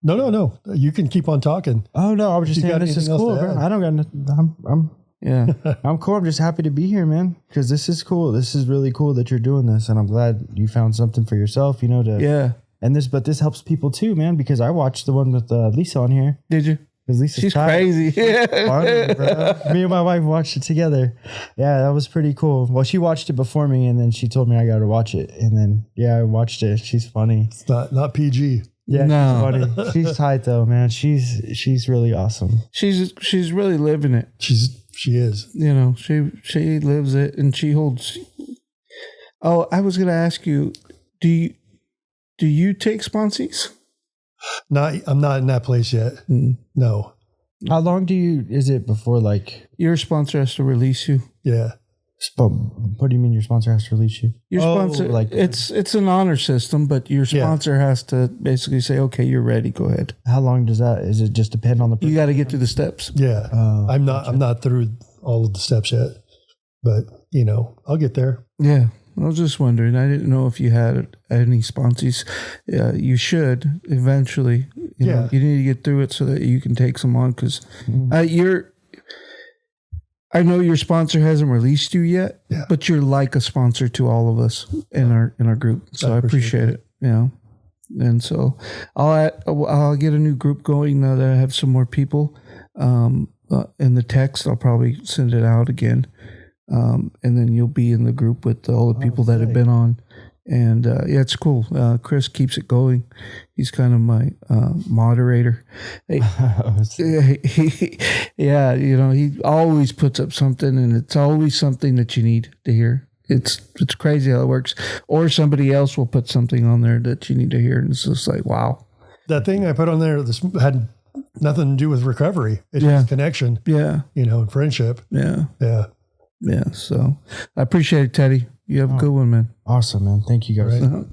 no. You can keep on talking. Oh no, I was just saying this is cool, bro. add. I don't got nothing. Yeah. I'm cool. I'm just happy to be here, man. Because this is cool. This is really cool that you're doing this, and I'm glad you found something for yourself. You know, but this helps people too, man. Because I watched the one with Lisa on here. Did you? Because Lisa's She's crazy. funny, bro. Me and my wife watched it together. Yeah, that was pretty cool. Well, she watched it before me, and then she told me I got to watch it, and then I watched it. She's funny. It's not PG. Yeah, No. she's funny. She's tight though, man. She's really awesome. She's really living it. She is. You know, she lives it, and she holds. Oh, I was going to ask you, do you take sponsees? I'm not in that place yet. No. How long is it before like Your sponsor has to release you. Yeah. what do you mean your sponsor has to release you? Your sponsor, like it's an honor system, but your sponsor has to basically say, okay, you're ready, go ahead. How long does that? Is it just depend on the person? You got to get through the steps. Yeah. I'm not through all of the steps yet, but I'll get there. Yeah. I was just wondering. I didn't know if you had any sponsees. You should eventually. You know, you need to get through it so that you can take some on because I know your sponsor hasn't released you yet, but you're like a sponsor to all of us in our group. So I appreciate it. You know, and so I'll get a new group going now that I have some more people. In the text, I'll probably send it out again. And then you'll be in the group with all the people that have been on. And it's cool. Chris keeps it going. He's kind of my moderator. He always puts up something, and it's always something that you need to hear. It's crazy how it works. Or somebody else will put something on there that you need to hear, and it's just like, wow. That thing I put on there, this had nothing to do with recovery. It's just connection. Yeah. And friendship. Yeah. Yeah. Yeah. So I appreciate it, Teddy. You have a good one, man. Awesome, man. Thank you guys. Right.